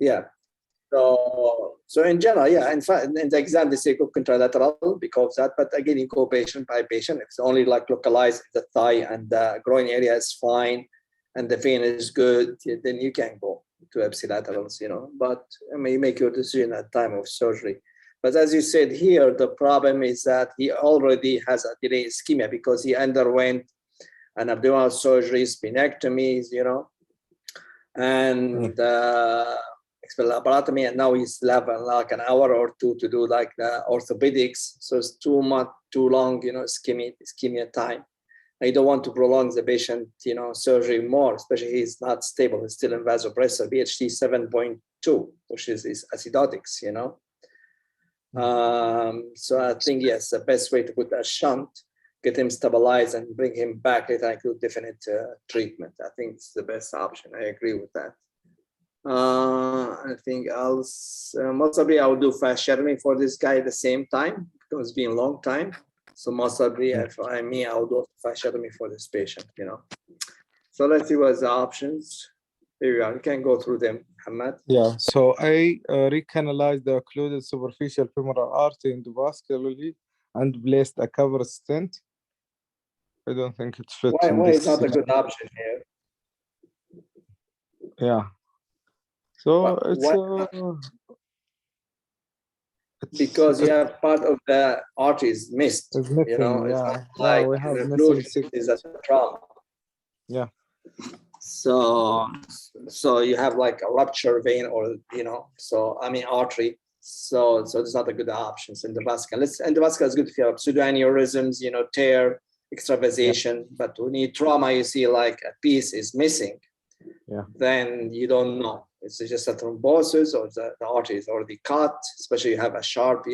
Yeah. So in general, yeah, in fact, in the exam, they say go contralateral because that, but again, you go patient by patient. If it's only like localized in the thigh and the groin area is fine and the vein is good, then you can go to ipsilaterals, but I mean, you make your decision at time of surgery. But as you said here, the problem is that he already has a delayed ischemia because he underwent an abdominal surgery, splenectomies, and expelled laparotomy, and now he's left like an hour or two to do like the orthopedics. So it's too long, ischemia time. I don't want to prolong the patient, surgery more, especially he's not stable. He's still in vasopressor, BHT 7.2, which is acidotics, So I think, yes, the best way to put a shunt, get him stabilized and bring him back later, include definite treatment. I think it's the best option. I agree with that. Anything else? Most probably I will do fasciotomy for this guy at the same time because it's been a long time. So most probably if I will do fasciotomy for this patient, So let's see what's the options. There you are. You can go through them, Hamad. Yeah, so I recanalized the occluded superficial femoral artery endovascularly and placed a cover stent. I don't think it fits. Why is not a good option here? Yeah. So because you have part of the arteries missed. It's missing, it's not like we have missing is a trauma. Yeah. So you have like a rupture vein or artery. So it's not a good option. So endovascular. Endovascular is good if you have pseudoaneurysms, tear, extravasation. But when you trauma, you see like a piece is missing. Yeah. Then you don't know. It's just a thrombosis or the artery is already cut, especially you have a sharp,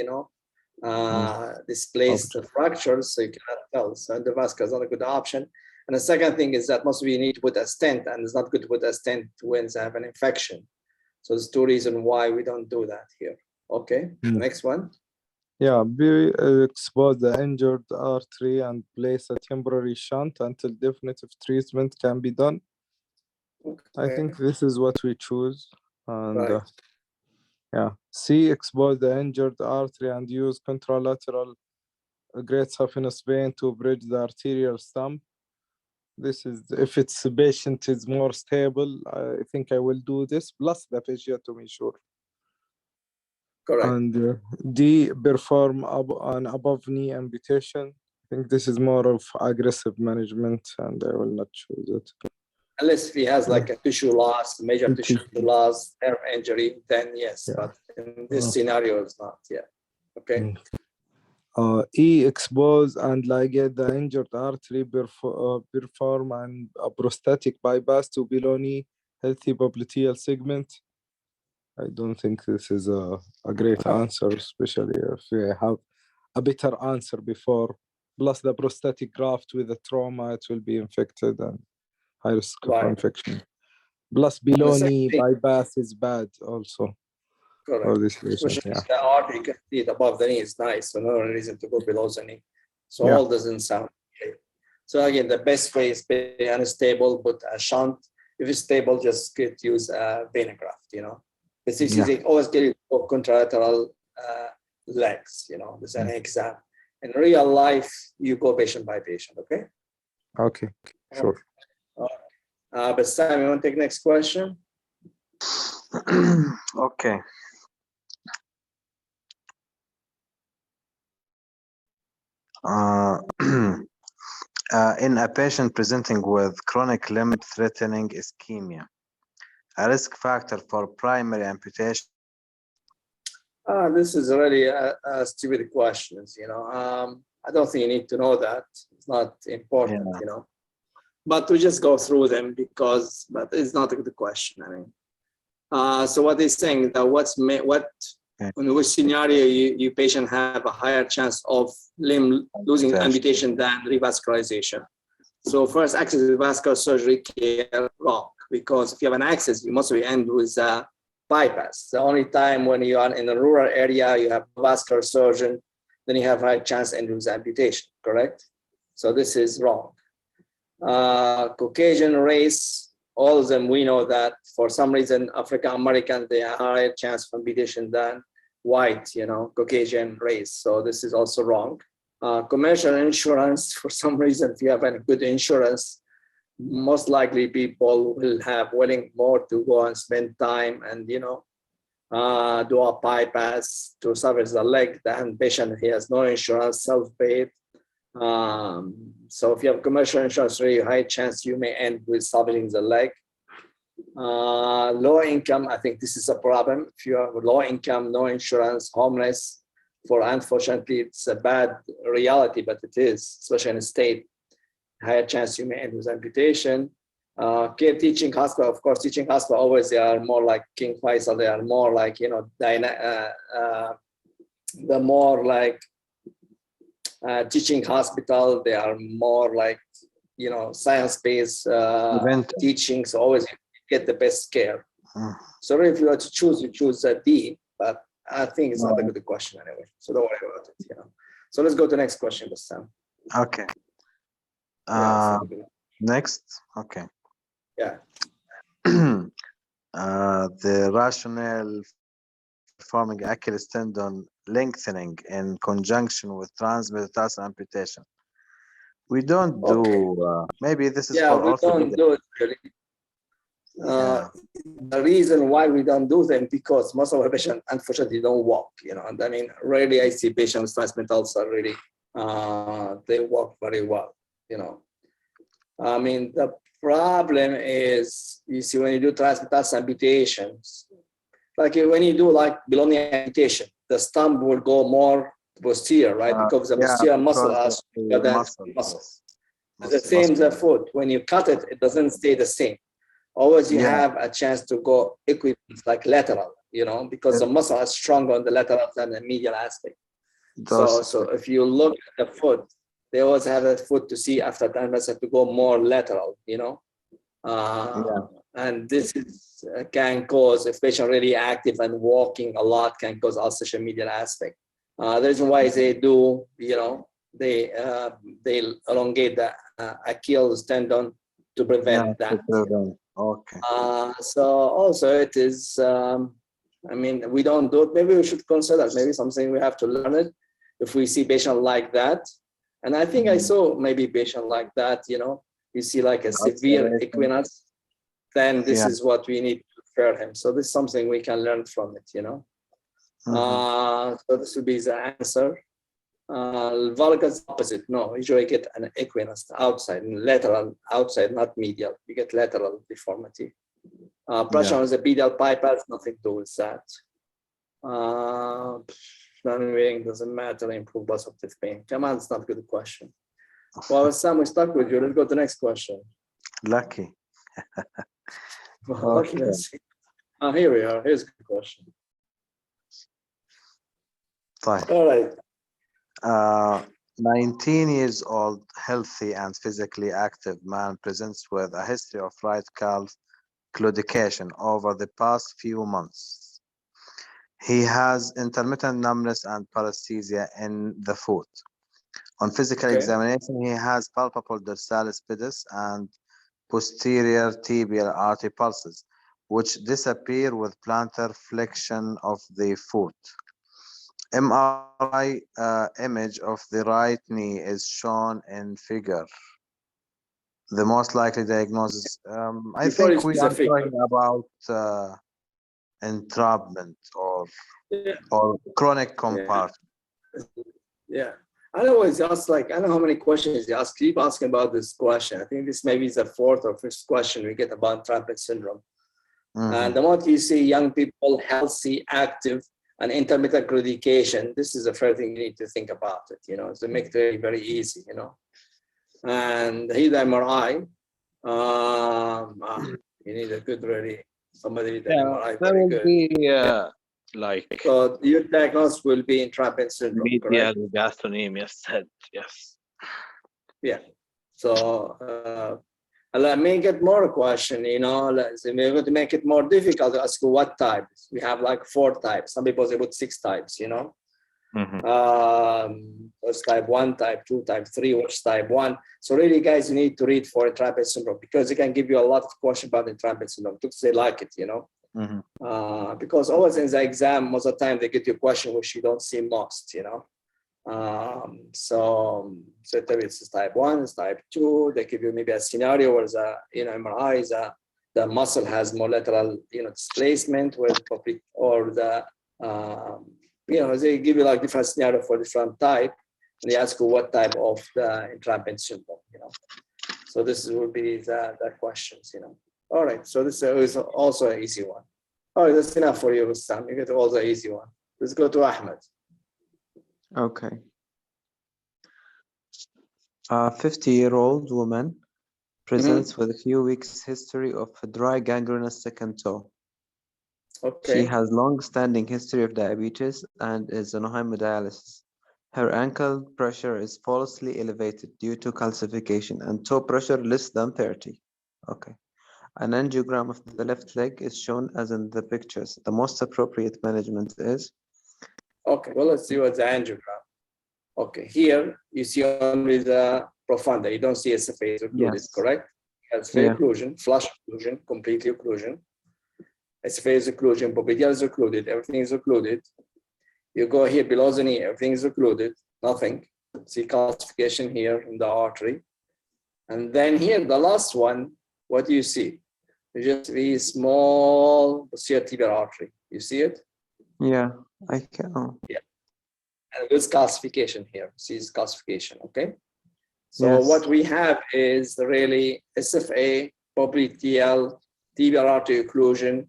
displaced fractures, so you cannot tell. So endovascular is not a good option. And the second thing is that most of you need to put a stent, and it's not good to put a stent when they have an infection. So there's two reasons why we don't do that here. Okay, Next one. Yeah, expose the injured artery and place a temporary shunt until definitive treatment can be done. Okay. I think this is what we choose. And right. C, expose the injured artery and use contralateral great saphenous vein to bridge the arterial stump. This is, if the patient is more stable, I think I will do this, plus the fasciotomy, sure. Correct. And D, perform an above knee amputation. I think this is more of aggressive management, and I will not choose it. Unless he has like a tissue loss, major tissue loss, nerve injury, then yes. But in this scenario, it's not. Yeah. Okay. E, expose and ligate the injured artery, perform a prosthetic bypass to below knee healthy popliteal segment. I don't think this is a great answer, especially if we have a better answer before. Plus the prosthetic graft with the trauma, it will be infected and high risk of infection. Plus below knee bypass is bad also. Correct. For this patient, the artery you can see it above the knee is nice, so no reason to go below the knee. So all doesn't sound okay. So again, the best way is be unstable, but a shunt. If it's stable, just use a vein graft, It's easy. They always get you contralateral legs, There's an exam. In real life, you go patient by patient, okay? Okay, sure. But Sam, you want to take next question? Okay. In a patient presenting with chronic limb-threatening ischemia, a risk factor for primary amputation? This is really a stupid question. I don't think you need to know that. It's not important, But we just go through them but it's not a good question. So what he's saying that in which scenario you patient have a higher chance of limb losing amputation than revascularization. So first, access vascular surgery care wrong, because if you have an access, you must end with a bypass. The only time when you are in a rural area, you have a vascular surgeon, then you have a high chance to end with amputation, correct? So this is wrong. Caucasian race, all of them, we know that for some reason, African Americans, they have a higher chance of amputation than white, Caucasian race. So this is also wrong. Commercial insurance, for some reason, if you have a good insurance, most likely people will have willing more to go and spend time and, do a bypass to salvage the leg than patient he has no insurance, self-paid. So if you have commercial insurance, very high chance you may end with salvaging the leg. Low income, I think this is a problem. If you have low income, no insurance, homeless, unfortunately, it's a bad reality, but it is, especially in a state, higher chance you may end with amputation. Care teaching hospital, of course, teaching hospital always, they are more like King Faisal, they are more like, the more like teaching hospital, they are more like, science-based teaching, so always get the best care. So if you were to choose, you choose a D, but I think it's not a good question anyway, so don't worry about it, So let's go to the next question, Bassam. Okay. Next, okay. Yeah. The rationale performing Achilles tendon lengthening in conjunction with transmetatarsal amputation. We don't do, maybe this is for we don't do it really. The reason why we don't do them, because most of our patients unfortunately don't walk, and I mean, rarely I see patients with transmetatarsal really, they walk very well, I mean, the problem is, you see, when you do transmetatarsal amputations, like when you do like below-knee amputation, the stump will go more posterior, right? Because the posterior muscle has muscle. The same as the foot. When you cut it, it doesn't stay the same. Always you have a chance to go equivalent, like lateral, because the muscle is stronger on the lateral than the medial aspect. So if you look at the foot, they always have a foot to see after transmetatarsal to go more lateral, and this is, can cause, if patient really active and walking a lot, can cause ulceration medial aspect. The reason why they do, they elongate the Achilles tendon to prevent that. Okay. So also it is, I mean, we don't do it. Maybe we should consider maybe something we have to learn it if we see patient like that. And I think I saw maybe patient like that, you see like a severe equinox, then this is what we need to refer him. So this is something we can learn from it, So this would be the answer. Valgus opposite. No, usually get an equinox outside, lateral outside, not medial. You get lateral deformity. Pressure on the pedal bypass, nothing to do with that. Non-weighing doesn't matter, improve obstructive pain. Come on, it's not a good question. Well, Sam, we stuck with you. Let's go to the next question. Lucky. Okay. Let's see. Here we are. Here's a good question. Fine. All right. 19 years old, healthy and physically active man presents with a history of right calf claudication over the past few months. He has intermittent numbness and paresthesia in the foot. On physical examination, he has palpable dorsalis pedis and posterior tibial artery pulses, which disappear with plantar flexion of the foot. MRI image of the right knee is shown in figure. The most likely diagnosis, I think we are talking about entrapment or chronic compartment. Yeah, I always ask, like, I don't know how many questions you ask. Keep asking about this question. I think this maybe is the fourth or fifth question we get about entrapment syndrome. And the moment you see young people, healthy, active, and intermittent claudication, this is the first thing you need to think about it, to make it very, very easy, And he's MRI. You need a good, really, somebody with MRI. That will be like. So your diagnosis will be entrapment syndrome, medial correct? gastrocnemius head, yes. Yeah. So let me get more question, we're going to make it more difficult to ask you what types. We have like 4 types. Some people say put 6 types, What's type 1, type 2, type 3, what's type 1. So really, guys, you need to read for entrapment syndrome because it can give you a lot of questions about entrapment syndrome because they like it, because always in the exam, most of the time they get you a question which you don't see most, so it's type 1, it's type 2. They give you maybe a scenario where the MRI is the muscle has more lateral displacement with or the they give you like different scenario for different type, and they ask you what type of the entrapment syndrome, So this would be the questions, All right, so this is also an easy one. All right, that's enough for you, Sam. You get all the easy one. Let's go to Ahmed. Okay. A 50-year-old woman presents with a few weeks history of a dry gangrenous second toe. Okay. She has long-standing history of diabetes and is on hemodialysis. Her ankle pressure is falsely elevated due to calcification and toe pressure less than 30. Okay. An angiogram of the left leg is shown as in the pictures. The most appropriate management is? Okay, well, let's see what's the angiogram. Okay, here you see only the profunda. You don't see SFA occluded, Yes. correct? SFA occlusion, flush occlusion, completely occlusion. SFA is occlusion, popliteal is occluded, everything is occluded. You go here below the knee, everything is occluded, nothing. See calcification here in the artery. And then here, the last one, what do you see? You just see small posterior tibial artery. You see it? Yeah, I can. Oh. Yeah. And there's calcification here. See this calcification, okay? So what we have is really SFA, popliteal, tibial artery occlusion,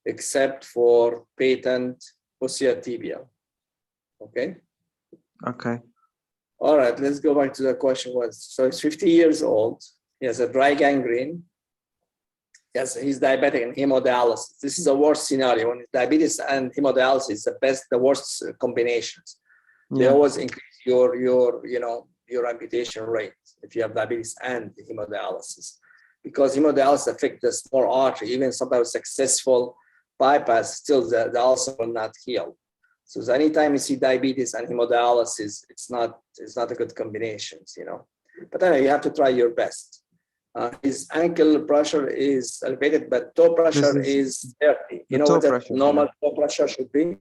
except for patent posterior tibial. Okay? Okay. All right, let's go back to the question. So he's 50 years old. He has a dry gangrene. Yes, he's diabetic and hemodialysis. This is the worst scenario. When diabetes and hemodialysis, the worst combinations. They always increase your amputation rate if you have diabetes and hemodialysis, because hemodialysis affects the small artery. Even sometimes successful bypass, still the ulcer will not heal. So anytime you see diabetes and hemodialysis, it's not a good combinations, But anyway, you have to try your best. His ankle pressure is elevated, but toe pressure is 30. You know what the normal toe pressure should be?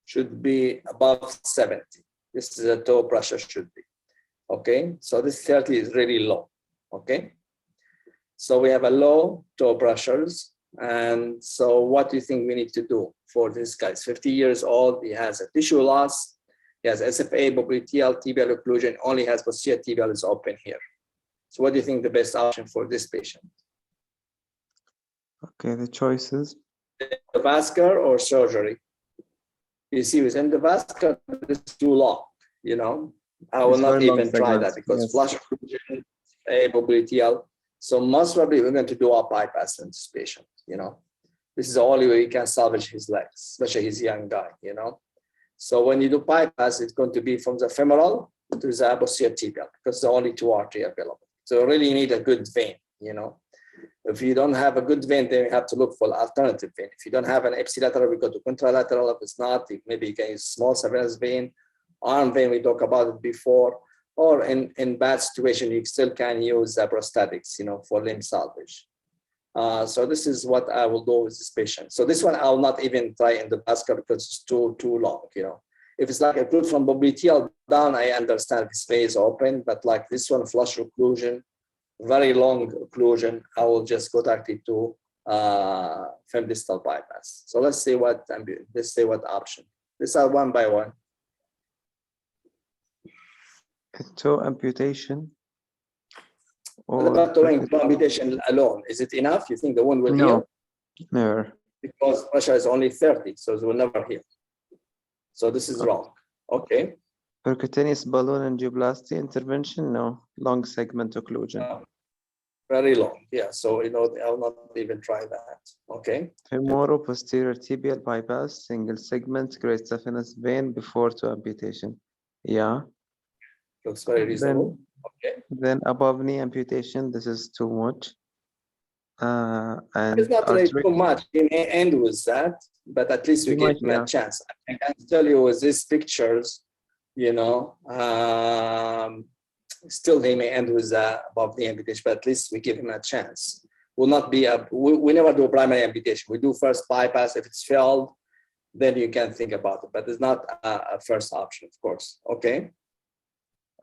Should be above 70. This is a toe pressure should be. Okay, so this 30 is really low. Okay, so we have a low toe pressures. And so what do you think we need to do for this guy? He's 50 years old, he has a tissue loss, he has SFA, popliteal, tibial occlusion, only has posterior tibial is open here. So what do you think the best option for this patient? Okay, the choices. Vascular or surgery? You see, within the vascular, it's too long, I will not even try that because flush occlusion, popliteal. So most probably we're going to do a bypass in this patient, This is the only way you can salvage his legs, especially he's a young guy, So when you do bypass, it's going to be from the femoral to the posterior tibial because the only two arteries available. So really you need a good vein, If you don't have a good vein, then you have to look for alternative vein. If you don't have an ipsilateral, we go to contralateral. If it's not, maybe you can use small surveillance vein, arm vein, we talked about it before. Or in bad situation, you still can use prosthetics, for limb salvage. So this is what I will do with this patient. So this one, I will not even try in the vascular because it's too long, If it's like a occlude from popliteal down, I understand this phase open, but like this one, flush occlusion, very long occlusion, I will just go directly to femdistal bypass. So let's see what option. These are one by one. Toe amputation. What about toe amputation alone? Is it enough? You think the wound will heal? Never. Because pressure is only 30, so it will never heal. So this is wrong. Okay. Percutaneous balloon angioplasty intervention? No. Long segment occlusion. Very long. Yeah. So I'll not even try that. Okay. Femoral posterior tibial bypass, single segment, great saphenous vein before toe amputation. Yeah. Looks very reasonable. Okay. Then above knee amputation, this is too much. And It's not really artery- too much. He may end with that, but at least we He give might, him a yeah. chance. I can tell you with these pictures, you know, still they may end with above the amputation, but at least we give him a chance. Will not be we never do a primary amputation. We do first bypass. If it's failed, then you can think about it, but it's not a first option, of course. Okay.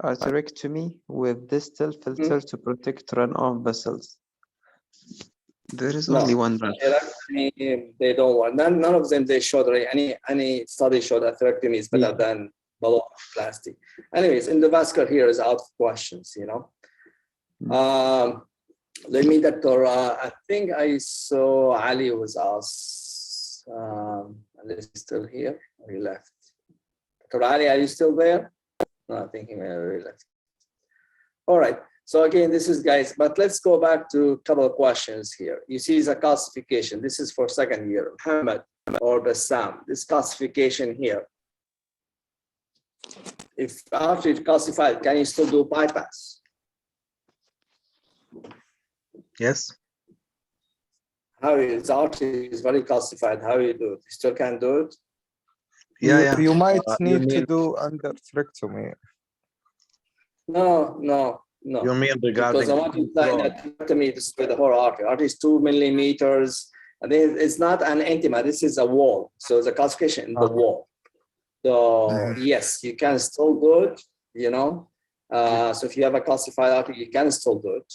Arterectomy with distal filter to protect runoff vessels. There is only one branch. They don't want none of them. They showed any study showed atherectomy is better than balloonoplasty. Anyways, in the vascular here is out of questions. You know. Let me, Doctor. I think I saw Ali was asked. Ali is still here. Or he left. Dr. Ali, are you still there? No, I think he may have already left. All right. So again, this is guys, but let's go back to a couple of questions here. You see the classification. This is for second year. Muhammad or Bassam. This classification here. If artery is calcified, can you still do bypass? Yes. How is artery is very calcified? How you do it? You still can do it? Yeah, You might you need to mean- do undertrectomy. No. You mean regarding Because I want to say that to me, this is the whole artery. Artery is 2 millimeters. And then it's not an intima. This is a wall. So the calcification in the wall. So yes, you can still do it. You know. So if you have a calcified artery, you can still do it.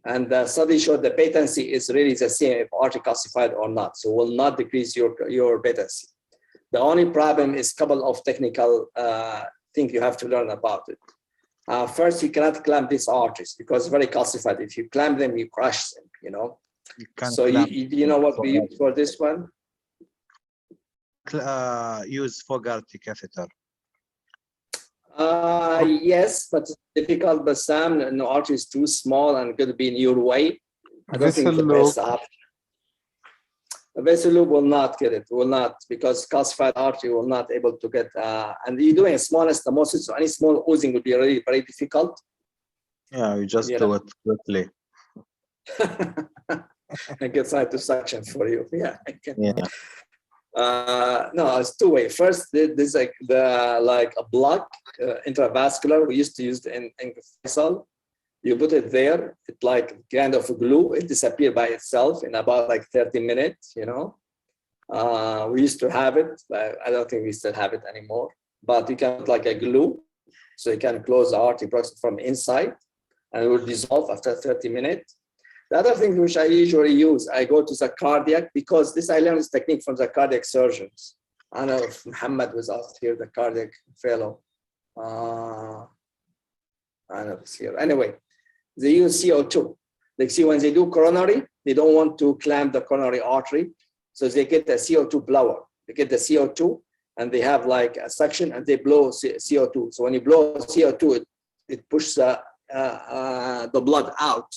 And the study showed the patency is really the same if artery calcified or not. So will not decrease your patency. The only problem is a couple of technical things you have to learn about it. First, you cannot clamp these arteries because it's very calcified. If you clamp them, you crush them, you know. So you know what we use for this one? Use Fogarty catheter. Yes, but it's difficult. But some no, artery is too small and going to be in your way. I don't think it's the best option. A vessel loop will not get it, will not, because calcified artery will not able to get, and you're doing a small anastomosis, so any small oozing would be really very difficult. Yeah, you just do it quickly. I get side to suction for you. Yeah, I can. Yeah. No, it's two-way. First, there's like a block intravascular. We used to use in Faisal. You put it there, it's like kind of a glue. It disappears by itself in about like 30 minutes, you know. We used to have it, but I don't think we still have it anymore. But you can put like a glue, so you can close the artery from inside, and it will dissolve after 30 minutes. The other thing which I usually use, I go to the cardiac, because this I learned this technique from the cardiac surgeons. I don't know if Muhammad was out here, the cardiac fellow. I don't know if it's here. Anyway, they use CO2. Like, see, when they do coronary, they don't want to clamp the coronary artery. So they get the CO2 blower. They get the CO2 and they have like a suction and they blow CO2. So when you blow CO2, it pushes the blood out.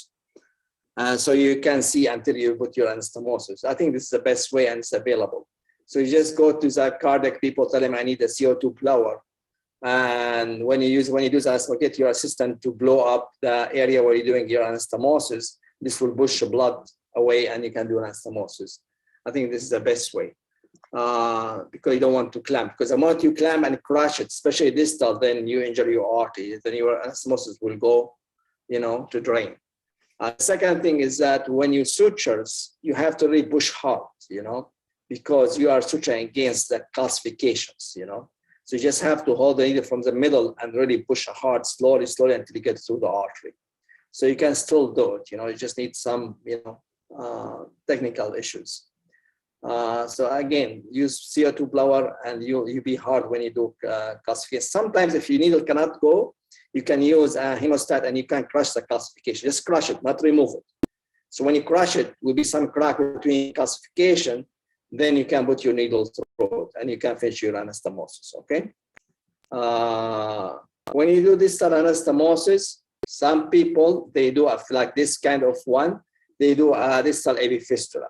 So you can see until you put your anastomosis. I think this is the best way and it's available. So you just go to the cardiac people, tell them I need a CO2 blower. And when you do that, get your assistant to blow up the area where you're doing your anastomosis. This will push the blood away and you can do anastomosis. I think this is the best way because you don't want to clamp. Because the moment you clamp and crush it, especially distal, then you injure your artery. Then your anastomosis will go, you know, to drain. Second thing is that when you sutures, you have to really push hard, you know, because you are suturing against the calcifications, you know. So you just have to hold the needle from the middle and really push hard, slowly until you get through the artery. So you can still do it, you know, you just need some, you know, technical issues. So again, use CO2 blower and you be hard when you do calcification. Sometimes if your needle cannot go, you can use a hemostat and you can crush the calcification. Just crush it, not remove it. So when you crush it, will be some crack between calcification. Then you can put your needle through it and you can finish your anastomosis, okay? When you do distal anastomosis, some people, they do like this kind of one, they do a distal AV fistula.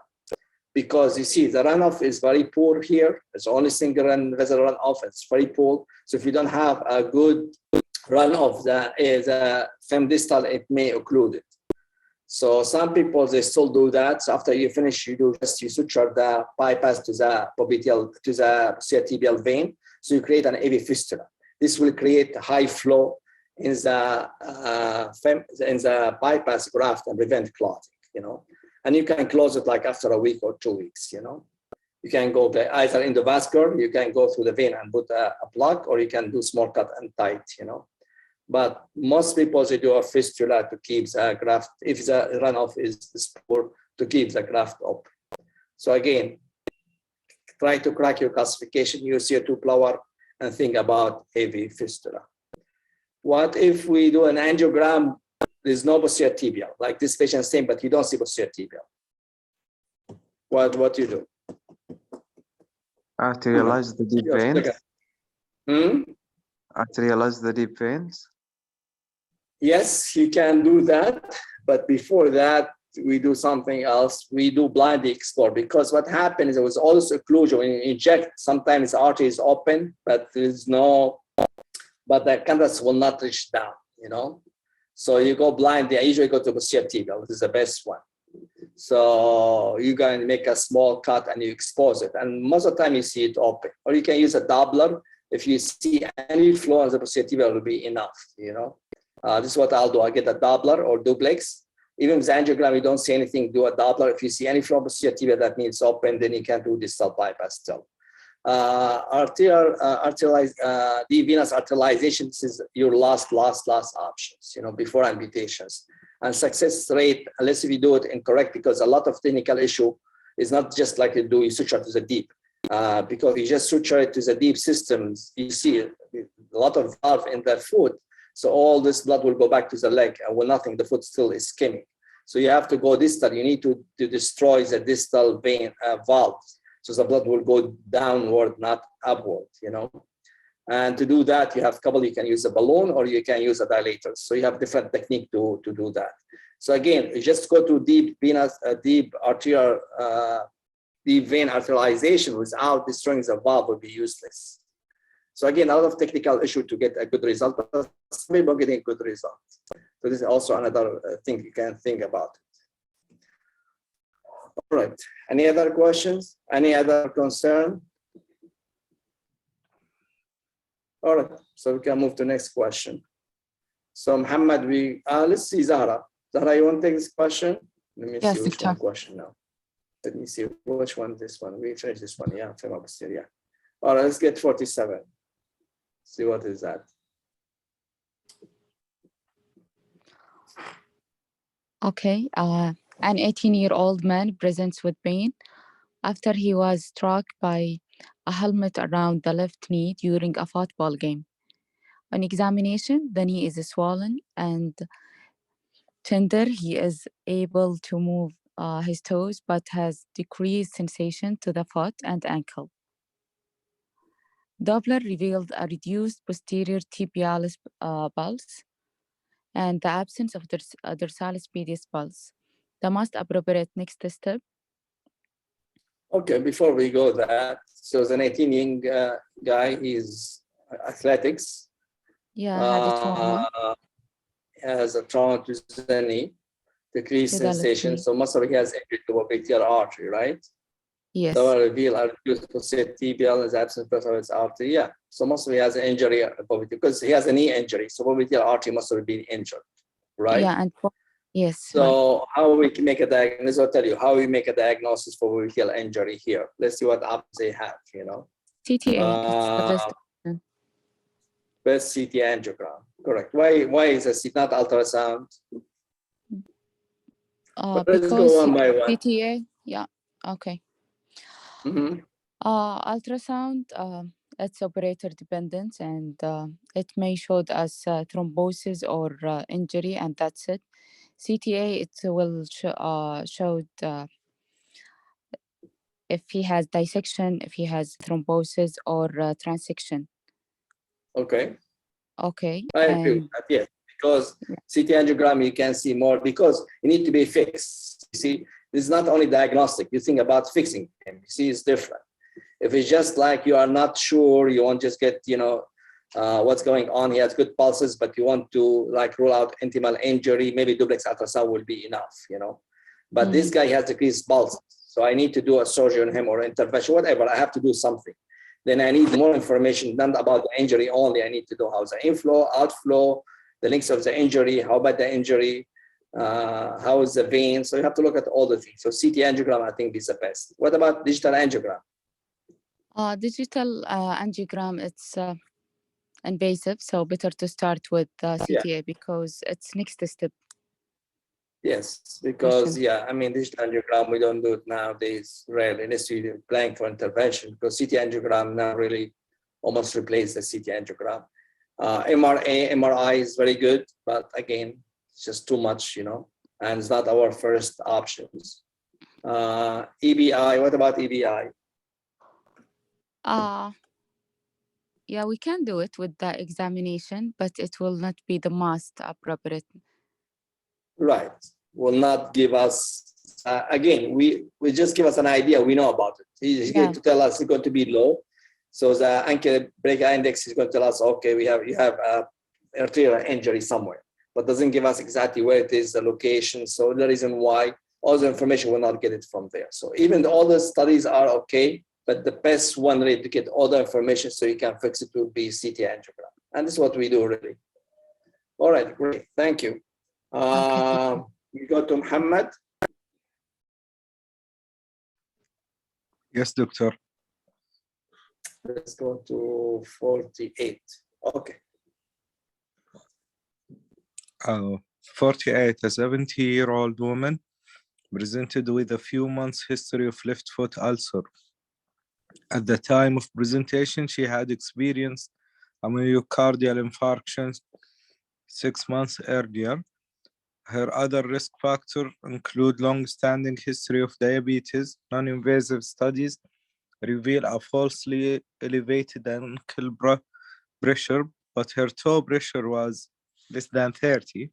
Because you see, the runoff is very poor here. It's only single vessel runoff, it's very poor. So if you don't have a good runoff, the femdistal, it may occlude it. So some people, they still do that. So after you finish, you suture the bypass to the popliteal, to the tibial vein. So you create an AV fistula. This will create high flow in the bypass graft and prevent clotting, you know. And you can close it like after a week or 2 weeks, you know. You can go either in the vascular, you can go through the vein and put a plug, or you can do small cut and tight, you know. But most people, they do a fistula to keep the graft, if the runoff is poor, to keep the graft up. So again, try to crack your calcification, use CO2 blower, and think about AV fistula. What if we do an angiogram, there's no posterior tibial, like this patient saying, but you don't see posterior tibial? What do you do? Arterialize the deep veins. Arterialize the deep veins. Yes, you can do that, but before that, we do something else. We do blind explore, because what happens is there was always occlusion. When you inject, sometimes the artery is open, but there's no, but the canvas will not reach down, you know. So you go blind. I usually go to posterior tibial. This is the best one. So you're going to make a small cut and you expose it, and most of the time you see it open. Or you can use a Doppler. If you see any flow on the posterior tibial, will be enough, you know. This is what I'll do. I get a Doppler or duplex. Even with the angiogram, you don't see anything, do a Doppler. If you see any flow posterior tibia that means open, then you can do distal bypass still. The venous arterialization, this is your last options, you know, before amputations. And success rate, unless if you do it incorrect, because a lot of technical issue is not just like you suture to the deep. Because you just suture it to the deep systems, you see a lot of valve in the foot. So all this blood will go back to the leg, and nothing, the foot still is ischemic. So you have to go distal. You need to destroy the distal vein valves. So the blood will go downward, not upward, you know. And to do that, you can use a balloon or you can use a dilator. So you have different technique to do that. So again, you just go to deep venous, deep vein arterialization without destroying the valve will be useless. So again, a lot of technical issue to get a good result, but some people are getting a good result. So this is also another thing you can think about. All right, any other questions? Any other concern? All right, so we can move to the next question. So Muhammad, let's see Zahra. Zahra, you want to take this question? Let me see which one question now. Let me see which one, this one. We finish this one, yeah, yeah. All right, let's get 47. See what is that. Okay, an 18-year-old man presents with pain after he was struck by a helmet around the left knee during a football game. On examination, the knee is swollen and tender. He is able to move his toes, but has decreased sensation to the foot and ankle. Doppler revealed a reduced posterior tibialis pulse and the absence of dorsalis pedis pulse. The most appropriate next step. Okay, before we go that, so the 18-year-old guy is athletics. Yeah, had a trauma. Has a trauma to the knee, decreased sensation. So most of it has injury to popliteal artery, right? Yes. So reveal a reduced posterior tibial is absent of its artery. Yeah. So most of it has an injury because he has a knee injury. So popliteal artery must have been injured, right? Yeah, and yes. So how we can make a diagnosis? I'll tell you how we make a diagnosis for popliteal injury here. Let's see what options they have, you know. CTA. Best CT angiogram, correct. Why is a CT not ultrasound? Let's go one by one. CTA, yeah, okay. Ultrasound, it's operator dependent, and it may show us thrombosis or injury, and that's it. CTA, it will show if he has dissection, if he has thrombosis or transection. Okay. Okay. I agree with that, yes, because CT angiogram you can see more because you need to be fixed. You see, this is not only diagnostic. You think about fixing him. You see, it's different. If it's just like you are not sure, you won't just get, you know, what's going on. He has good pulses, but you want to like rule out intimal injury, maybe duplex ultrasound will be enough, you know. But this guy has decreased pulse, so I need to do a surgery on him or intervention, whatever. I have to do something. Then I need more information, not about the injury only. I need to know how's the inflow, outflow, the length of the injury, how about the injury, how is the vein. So you have to look at all the things. So CT angiogram, I think, is the best. What about digital angiogram? Digital angiogram, it's invasive, so better to start with CTA because it's next step. Yes, because I mean, digital angiogram, we don't do it nowadays, rarely, unless you're planning for intervention, because CT angiogram now really almost replaced the CT angiogram. MRI is very good, but again, it's just too much, you know, and it's not our first options. EBI, what about EBI? Yeah, we can do it with the examination, but it will not be the most appropriate. Right, will not give us, again, we just give us an idea, we know about it. He's going to tell us it's going to be low. So the ankle breaker index is going to tell us, okay, you have arterial injury somewhere, but doesn't give us exactly where it is, the location. So the reason why all the information will not get it from there. So even all the studies are okay, but the best one way to get all the information so you can fix it will be CT angiogram. And this is what we do really. All right, great, thank you. We go to Muhammad. Yes, doctor. Let's go to 48. Okay. 48, a 70-year-old woman presented with a few months history of left foot ulcer. At the time of presentation, she had experienced a myocardial infarction 6 months earlier. Her other risk factors include long-standing history of diabetes. Non-invasive studies reveal a falsely elevated ankle pressure, but her toe pressure was less than 30.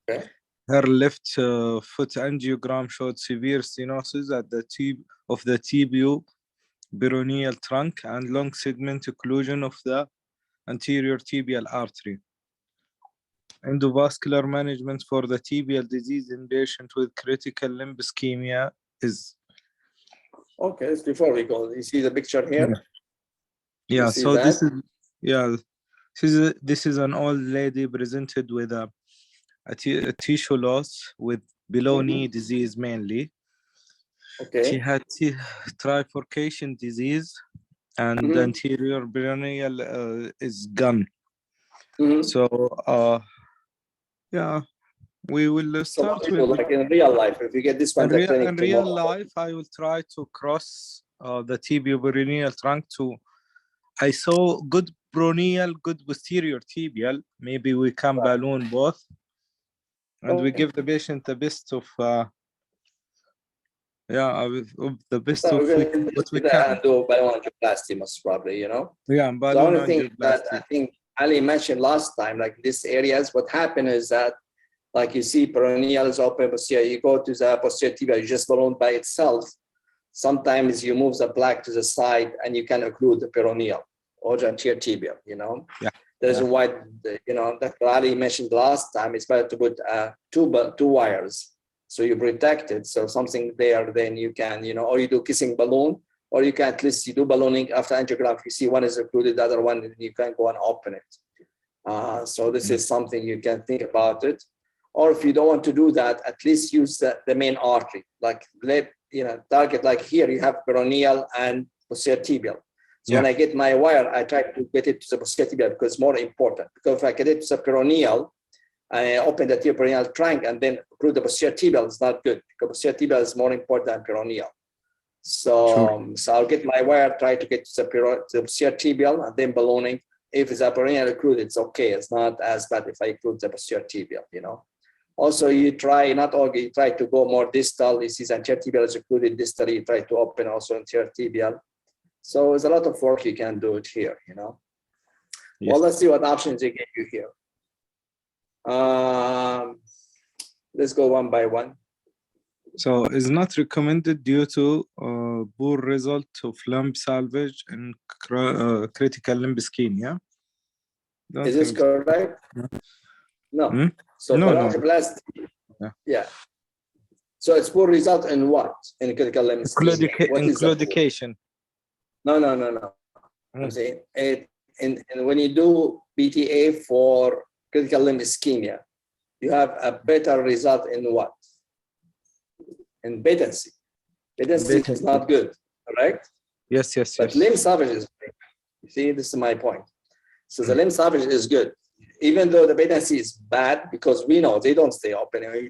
Okay. Her left foot angiogram showed severe stenosis at the tip of the tibio-peroneal trunk and long segment occlusion of the anterior tibial artery. Endovascular management for the tibial disease in patients with critical limb ischemia is. Okay, it's before we go. You see the picture here? Yeah, so this is, this is an old lady presented with a tissue loss with below knee disease mainly. Okay. She had trifurcation disease and the anterior peroneal is gone. So yeah, we will start with like in real life. If you get this one, in real life, I will try to cross the tibio-peroneal trunk to. I saw good peroneal, good posterior tibial. Maybe we can balloon both, and we give the patient the best of. The best of what we can. And do balloon angioplasty most probably, you know. Yeah, the only thing that I think Ali mentioned last time, like this areas, what happened is that, like you see, peroneal is open posterior. You go to the posterior tibia, you just balloon by itself. Sometimes you move the plaque to the side, and you can occlude the peroneal or the anterior tibia. You know. Yeah. There's a wide, you know, that Ali mentioned last time. It's better to put two wires. So you protect it. So something there, then you can, you know, or you do kissing balloon, or you can at least you do ballooning after angiogram. You see one is occluded, the other one, and you can go and open it. So this is something you can think about it. Or if you don't want to do that, at least use the main artery. Like target, like here you have peroneal and posterior tibial. So when I get my wire, I try to get it to the posterior tibial because it's more important. Because if I get it to the peroneal, I open the peroneal trunk and then occlude the posterior tibial, it's not good because posterior tibial is more important than peroneal. So, so I'll get my wire, try to get to the posterior tibial and then ballooning. If it's a peroneal occluded, it's okay. It's not as bad if I occlude the posterior tibial, you know. Also, you try you try to go more distal. You see the anterior tibial is occluded distally. You try to open also anterior tibial. So there's a lot of work you can do it here, you know. Yes. Well, let's see what options they give you here. Let's go one by one. So it's not recommended due to poor result of limb salvage and critical limb ischemia. Don't Is this think so. correct? No. Hmm? So No, for no. angioplasty, Yeah. yeah. So it's poor result in what? In critical limb ischemia. What is the poor? Claudication. No. Hmm. I'm saying and when you do PTA for critical limb ischemia, you have a better result in what? In patency. Patency is not good, correct? Yes. But limb salvage is great. You see, this is my point. So the limb salvage is good, even though the patency is bad, because we know they don't stay open. You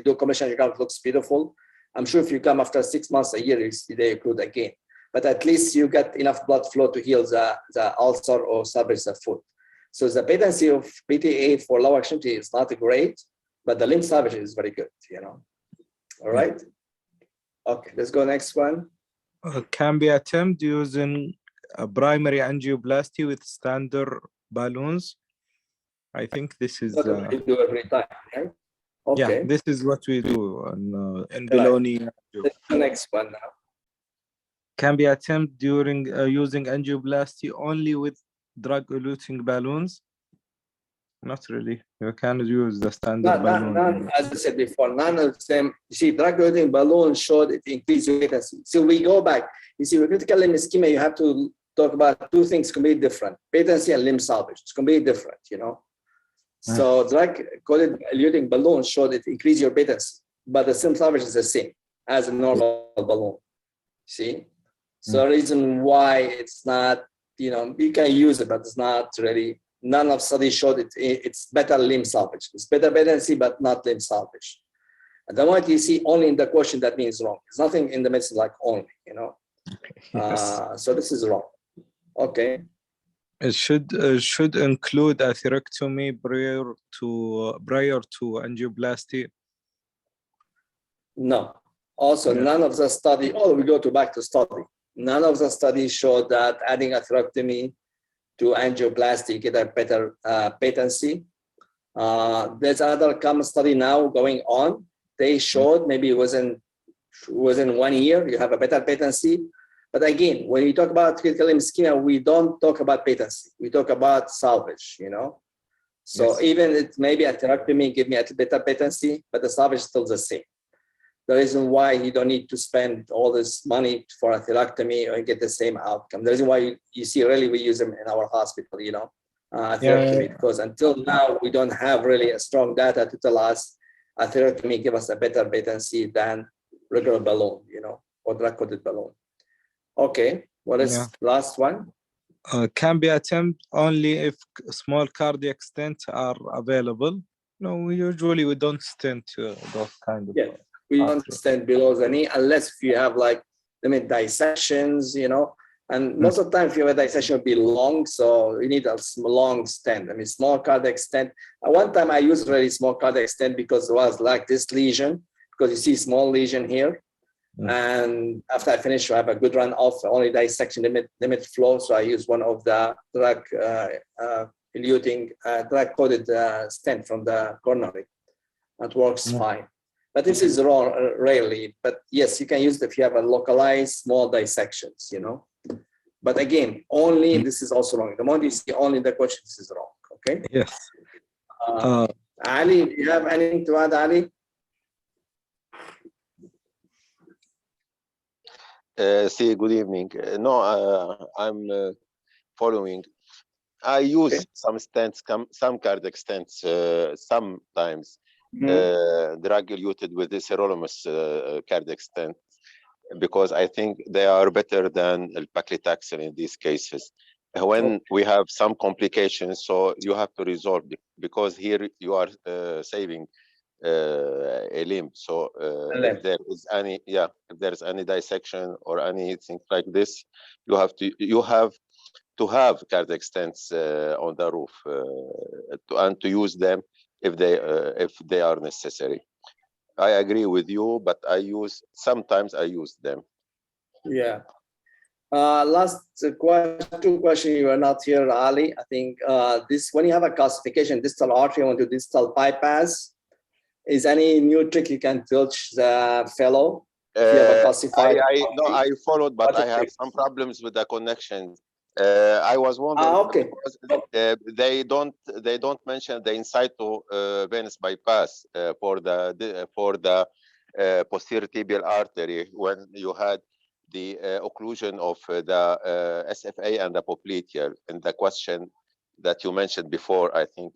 do commission, it looks beautiful. I'm sure if you come after 6 months, a year, you see they occlude again. But at least you get enough blood flow to heal the ulcer or salvage the foot. So the patency of PTA for low extremity is not great, but the limb salvage is very good, All right. Okay, let's go next one. Can be attempted using a primary angioplasty with standard balloons. I think this is Not what we do every time, right? Okay. yeah, this is what we do in Right. Bologna. Let's do the next one now. Can be attempted during using angioplasty only with drug-eluting balloons. Not really. You can use the standard balloon. None, as I said before, none of them. You see, drug-eluting balloon showed it increased patency. So we go back. You see, with critical limb ischemia, you have to talk about two things completely different: patency and limb salvage. It's completely different, So drug-eluting balloon showed it increased your patency, but the limb salvage is the same as a normal balloon. See, so the reason why it's not, you can use it, but it's not really. None of studies showed it's better limb salvage. It's better patency, but not limb salvage. And the moment you see only in the question, that means wrong. There's nothing in the medicine like only, Yes. So this is wrong. Okay. It should include a atherectomy prior to angioplasty. No. Also, none of the study. We go back to study. None of the studies showed that adding atherectomy to angioplasty get a better patency. There's another common study now going on. They showed maybe within 1 year you have a better patency. But again, when we talk about critical limb ischemia, we don't talk about patency. We talk about salvage, So even it maybe atherectomy give me a better patency, but the salvage is still the same. The reason why you don't need to spend all this money for a atherectomy or get the same outcome. The reason why you see really we use them in our hospital, atherectomy, because until now we don't have really a strong data to tell us atherectomy give us a better patency than regular balloon, or drug-coated balloon. Okay, what is last one? Can be attempted only if small cardiac stents are available. No, we don't stent those kind of. Yeah. We don't stand below the knee unless if you have dissections, and most of the time if you have a dissection will be long, so you need a long stent. Small cardiac stent. One time I used really small cardiac stent because it was like this lesion, because you see small lesion here. And after I finished, I have a good run off only dissection limit flow. So I use one of the drug-eluting drug-coated stent from the coronary. That works fine. But this is wrong, rarely. But yes, you can use it if you have a localized small dissections, But again, only this is also wrong. The moment you see only the question, this is wrong. Okay. Yes. Ali, do you have anything to add, Ali? Good evening. I'm following. I use some stents, some cardiac stents, sometimes drug-eluted with the sirolimus cardiac stent, because I think they are better than paclitaxel in these cases. When we have some complications, so you have to resolve it, because here you are saving a limb. So if there is if there's any dissection or anything like this, you have to have cardiac stents on the roof and to use them if they are necessary. I agree with you, but sometimes I use them. Yeah. Last two questions. You are not here, Ali. I think this, when you have a calcification, distal artery, want to distal bypass, is any new trick you can teach the fellow? If you have a calcified I followed, but I have some problems with the connections. I was wondering Okay. because they don't mention the in situ venous bypass for the posterior tibial artery when you had the occlusion of the SFA and the popliteal in the question that you mentioned before, I think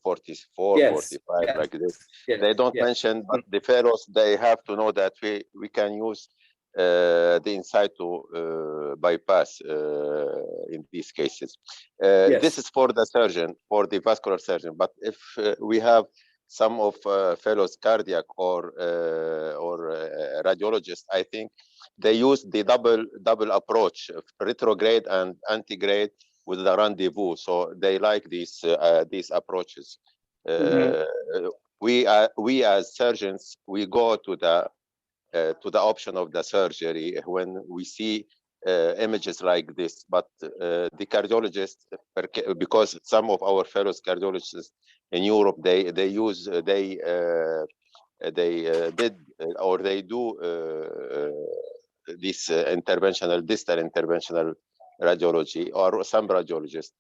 44, Yes, 45, yes, like this. yes, They don't yes. mention, but the fellows, they have to know that we can use the in situ bypass in these cases. Yes. This is for the surgeon, for the vascular surgeon. But if we have some of fellows cardiac or radiologists, I think they use the double approach, retrograde and antegrade with the rendezvous. So they like these approaches. We as surgeons, we go to the option of the surgery when we see images like this. But the cardiologists, because some of our fellows cardiologists in Europe, they do this distal interventional radiology, or some radiologists.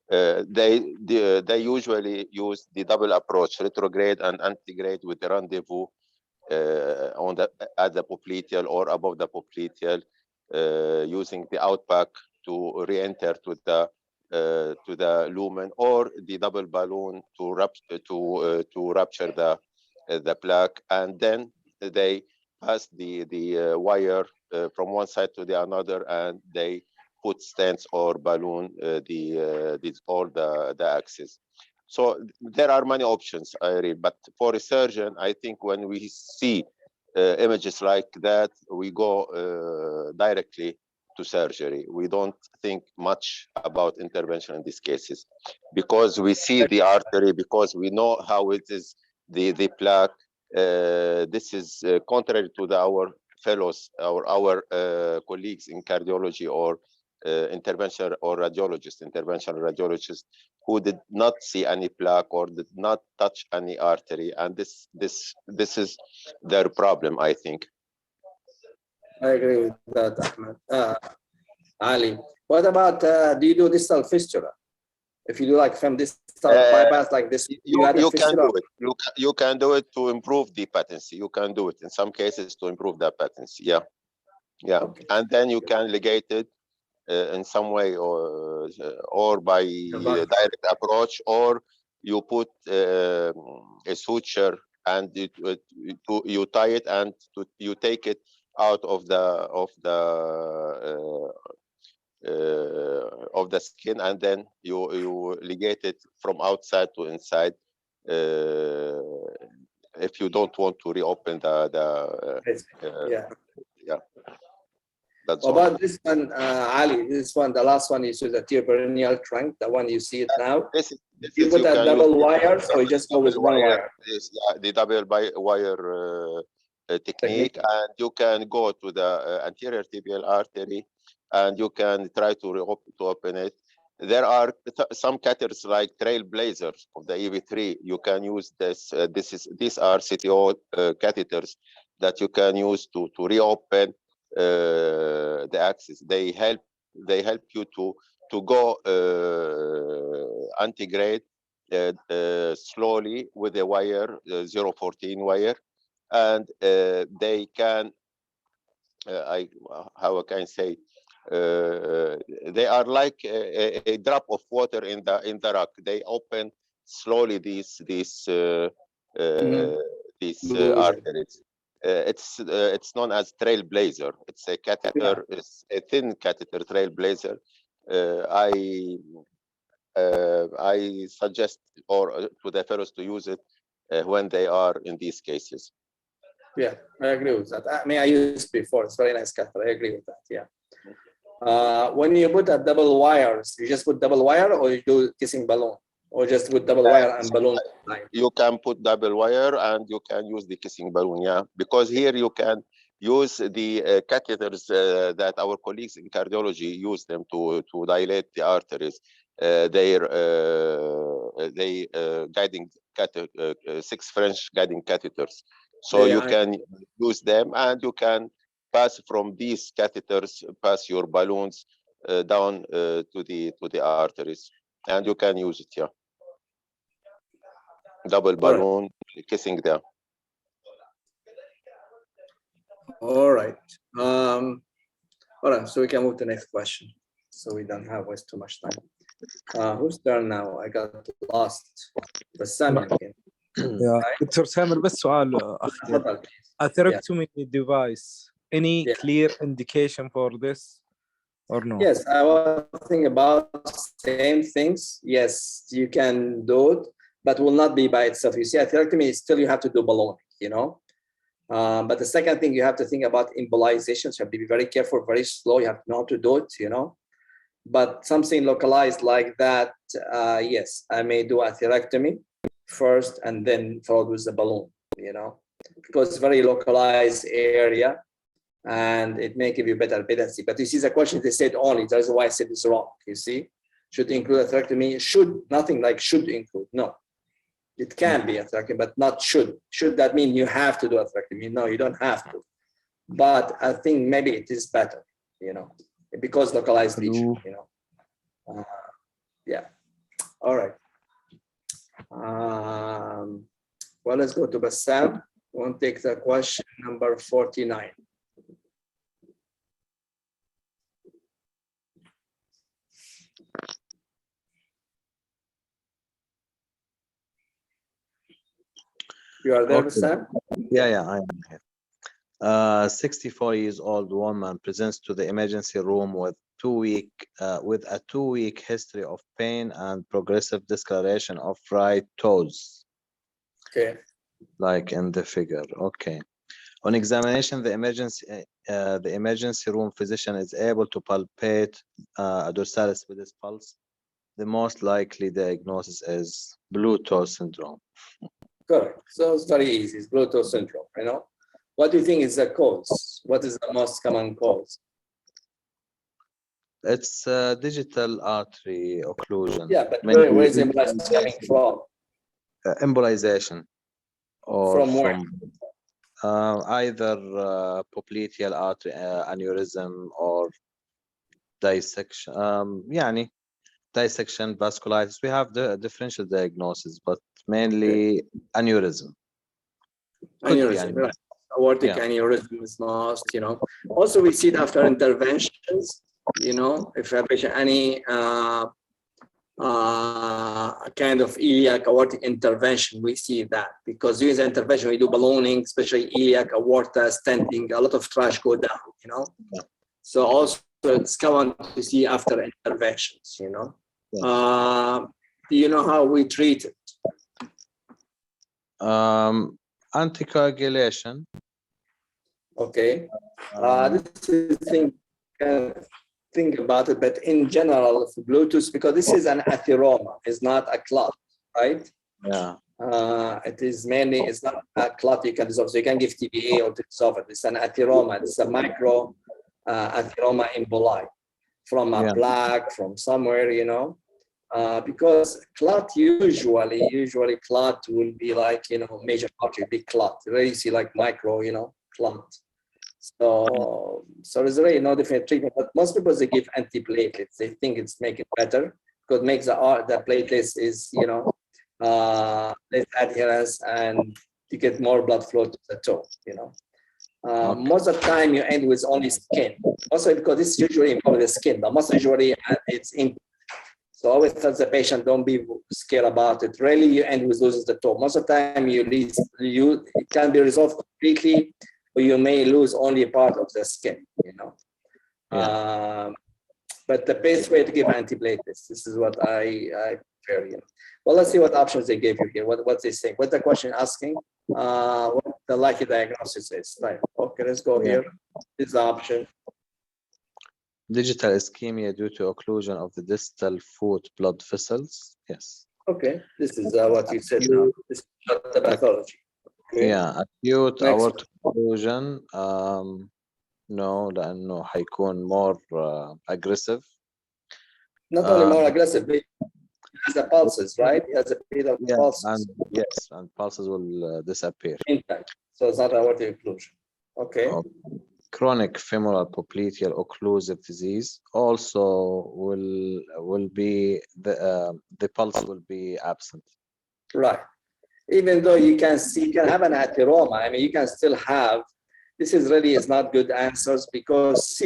They usually use the double approach, retrograde and antegrade with the rendezvous at the popliteal or above the popliteal, using the outback to re-enter to the lumen, or the double balloon to rupture the plaque, and then they pass the wire from one side to the another, and they put stents or balloon all the axis. So there are many options, but for a surgeon, I think when we see images like that, we go directly to surgery. We don't think much about intervention in these cases, because we see the artery, because we know how it is, the plaque. This is contrary to our fellows, our colleagues in cardiology or interventional radiologists who did not see any plaque or did not touch any artery, and this is their problem, I think. I agree with that, Ahmed. Ali, what about do you do distal fistula? If you do like from distal bypass like this, you can do it. You can do it to improve the patency. You can do it in some cases to improve the patency. Yeah. Okay. And then you can ligate it in some way, or by direct approach, or you put a suture and you tie it, and you take it out of the skin, and then you ligate it from outside to inside, if you don't want to reopen yeah. That's what about this one, Ali? This one, the last one, you see the perennial trunk, the one you see it now. You put a double wire, or you just go with one wire? The double wire technique, and you can go to the anterior tibial artery, and you can try to open it. There are some catheters like Trailblazers of the EV3. You can use this. These are CTO catheters that you can use to reopen the axis. They help you to go antegrade slowly with a wire, 0.14 wire, and they can how I can say, they are like a drop of water in the rock. They open slowly these arteries. It's known as Trailblazer. It's a catheter. Yeah. It's a thin catheter, Trailblazer. I suggest to the fellows to use it when they are in these cases. Yeah, I agree with that. I mean, I used it before. It's very nice catheter. I agree with that. Yeah. When you put a double wires, you just put double wire, or you do kissing balloon, or just put double wire and balloon? You can put double wire, and you can use the kissing balloon. Yeah, because here you can use the catheters that our colleagues in cardiology use them to dilate the arteries. They guiding 6 French guiding catheters. So you can use them, and you can pass from these catheters, pass your balloons down to the arteries, and you can use it. Yeah, double balloon kissing there. All right. All right. So we can move to the next question. So we don't have waste too much time. Whose turn now? I got lost. Bassam يمكن. Yeah. دكتور سامر بس سؤال أخير. تفضل. Atherectomy device. Any Yeah. clear indication for this or no? Yes, I was thinking about same things. Yes, you can do it, but will not be by itself. You see, atherectomy is still you have to do balloning, you know. But the second thing you have to think about embolization. So you have to be very careful, very slow. You have to know how to do it, you know. But something localized like that, yes, I may do atherectomy first and then followed with the balloon, you know, because it's very localized area and it may give you better patency. But you see the question they said only, that's why I said it's wrong, you see. Should include atherectomy, should, nothing like should include, no. It can be atherectomy, but not should. Should that mean you have to do atherectomy? No, you don't have to. But I think maybe it is better, you know, because localized lesion, you know. Yeah, all right. Well, let's go to Bassam. We'll take the question number 49. You are there, Bassam? Yeah, I am here. 64 years old woman presents to the emergency room with a 2-week history of pain and progressive discoloration of right toes. Okay. Like in the figure. Okay. On examination, the emergency room physician is able to palpate a dorsalis with his pulse. The most likely diagnosis is blue toe syndrome. Correct. So it's very easy. It's blue toe syndrome, you know. What do you think is the cause? What is the most common cause? It's digital artery occlusion. Yeah, but where is embolization coming from? Embolization. Or From where? Either popliteal artery aneurysm or dissection. يعني dissection, vasculitis. We have the differential diagnosis, but mainly aneurysm. Aneurysm, right. Aortic aneurysm is most, you know. Also, we see it after interventions, you know, if a patient any kind of iliac aortic intervention, we see that because during the intervention we do ballooning, especially iliac aorta stenting, a lot of trash go down, you know. So also it's common to see after interventions, you know. Do you know how we treat it? Anticoagulation. Okay. This is thing. Think about it, but in general, for Bluetooth, because this is an atheroma, it's not a clot, right? Yeah. It is mainly, it's not a clot you can dissolve, so you can give TBA or to dissolve it. It's an atheroma, it's a micro atheroma emboli from a plaque, from somewhere, you know, because clot usually clot will be like, you know, major artery, big clot. You really see like micro, you know, clot. So there's really no different treatment, but most people, they give antiplatelets. They think it's making it better because it makes the platelets is, you know, less adherence and you get more blood flow to the toe, you know. Most of the time you end with only skin. Also because this is usually involved the skin, but most usually it's in. So always tell the patient, don't be scared about it. Really you end with losing the toe. Most of the time it can be resolved completely, or you may lose only a part of the skin, you know. But the best way to give antiplatelets, this is what I prefer, you know. Well, let's see what options they gave you here. What they say? What the question asking? What the likely diagnosis is? Right. Okay, let's go here. This is the option. Digital ischemia due to occlusion of the distal foot blood vessels. Yes. Okay, this is what you said now. This is not the pathology. Okay. Yeah, acute aortic occlusion. No, لأنه حيكون more aggressive. Not only more aggressive, but it has the pulses, right? It has a bit of pulses. And pulses will disappear. So it's not aortic occlusion. Okay. chronic femoral popliteal occlusive disease also will be the pulse will be absent. Right. Even though you can see, you can have an atheroma. I mean, you can still have. This is really is not good answers because C,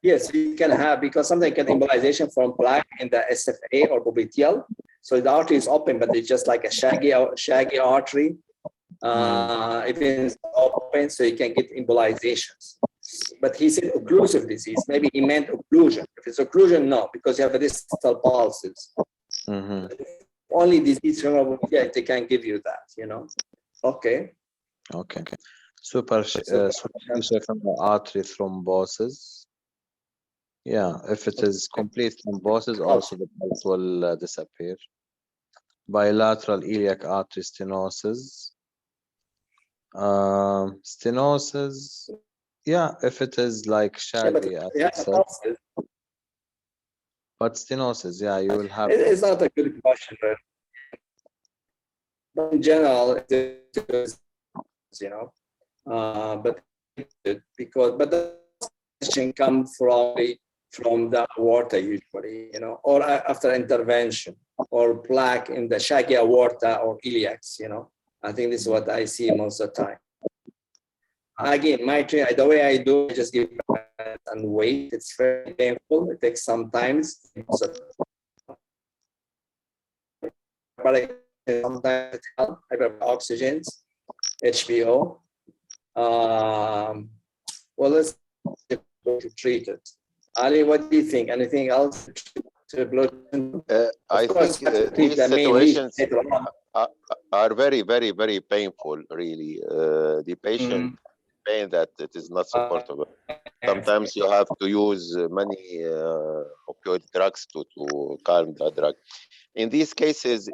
yes, you can have because something can embolization from plaque in the SFA or popliteal. So the artery is open, but it's just like a shaggy artery. It is open, so you can get embolizations. But he said occlusive disease. Maybe he meant occlusion. If it's occlusion, no, because you have distal pulses. Only disease from they can give you that, you know. Okay. Okay. Superficial femoral artery thrombosis. Yeah, if it is complete thrombosis, also the pulse will disappear. Bilateral iliac artery stenosis. Stenosis, yeah, if it is like shaggy, as I said. But stenosis, yeah, you will have. It's not a good question, but in general, it's, you know, but the question comes from the aorta usually, you know, or after intervention, or plaque in the shaggy aorta or iliacs, you know. I think this is what I see most of the time. Again, the way I do, I just give and wait. It's very painful. It takes some time. But sometimes it helps. Oxygens, HBO. Well, let's treat it. Ali, what do you think? Anything else to blood? I think these situations are very, very, very painful, really. The patient pain that it is not supportable. Sometimes you have to use many opioid drugs to calm the drug. In these cases,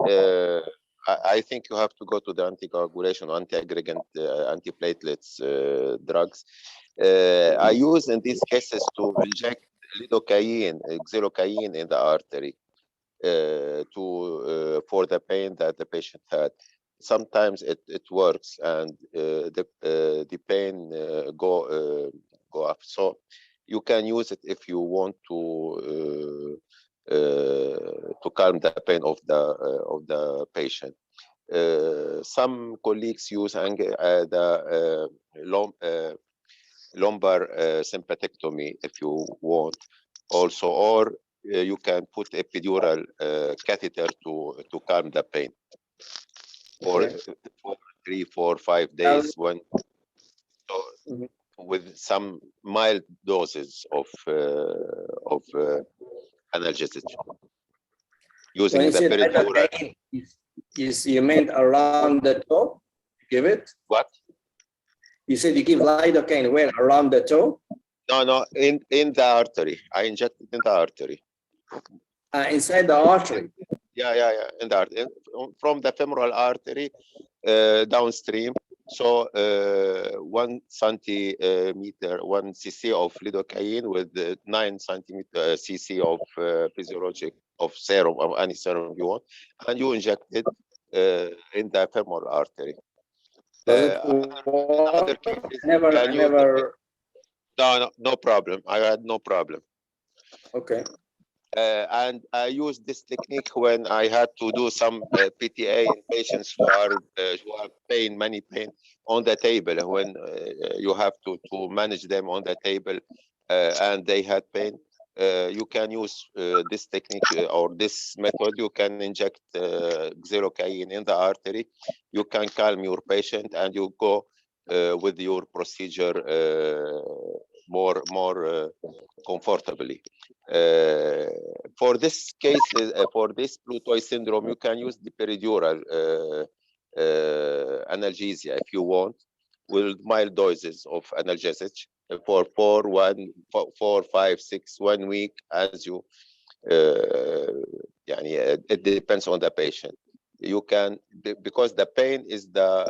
I think you have to go to the anticoagulation, anti-aggregant, antiplatelets drugs. I use in these cases to inject lidocaine, xylocaine in the artery for the pain that the patient had. Sometimes it works and the pain go up. So you can use it if you want to calm the pain of the patient. Some colleagues use the lumbar sympathectomy if you want also, or you can put epidural catheter to calm the pain for 3, 4, 5 days with some mild doses of analgesic using the peridural. You meant around the toe? Give it? What? You said you give lidocaine where? Around the toe? No, in the artery. I injected in the artery. Inside the artery? Yeah, in the artery. From the femoral artery downstream. So 1 centimeter, 1 cc of lidocaine with 9 centimeter cc of physiologic of serum, of any serum you want, and you inject it in the femoral artery. Other cases, no problem. I had no problem. Okay. And I used this technique when I had to do some PTA in patients who are many pain on the table, when you have to manage them on the table and they had pain. You can use this technique or this method. You can inject xylocaine in the artery. You can calm your patient and you go with your procedure more comfortably. For this case, for this Bluetooth syndrome, you can use the peridural analgesia if you want, with mild doses of analgesic for 4, 5, 6, 1 week, as you. It depends on the patient. You can, because the pain is the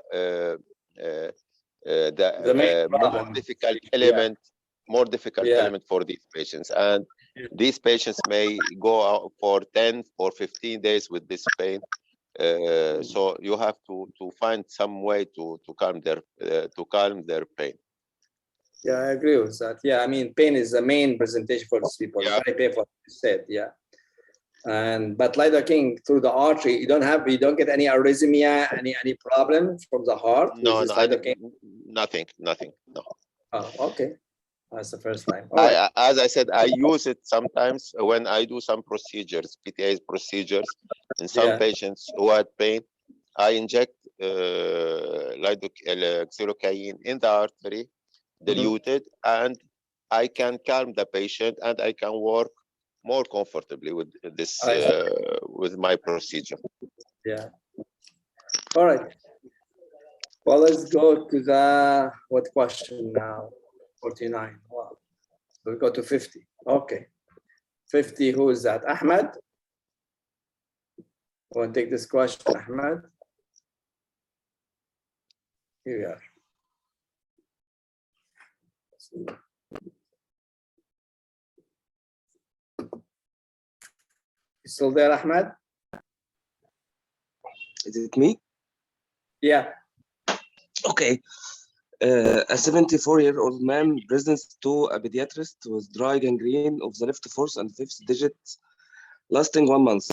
more difficult element. More difficult element for these patients, and these patients may go out for 10 or 15 days with this pain. So you have to find some way to calm their pain. Yeah, I agree with that. Yeah, I mean, pain is the main presentation for these people. Yeah. It's very painful, you said, yeah. But lidocaine through the artery, you don't get any arrhythmia, any problem from the heart with No, this no, I don't, lidocaine? nothing, no. Oh, okay. That's the first time. All right. As I said, I use it sometimes when I do some procedures, PTA procedures, in some Yeah. patients who had pain. I inject xylocaine in the artery, diluted, and I can calm the patient and I can work more comfortably with this, with my procedure. Yeah. All right. Well, let's go to the, what question now? 49. Wow. So we go to 50. Okay. 50, who is that? Ahmed? Want to take this question, Ahmed? Here we are. You still there, Ahmed? Is it me? Yeah. Okay. A 74-year-old man presents to a pediatrist with dry gangrene of the left fourth and fifth digit lasting 1 month.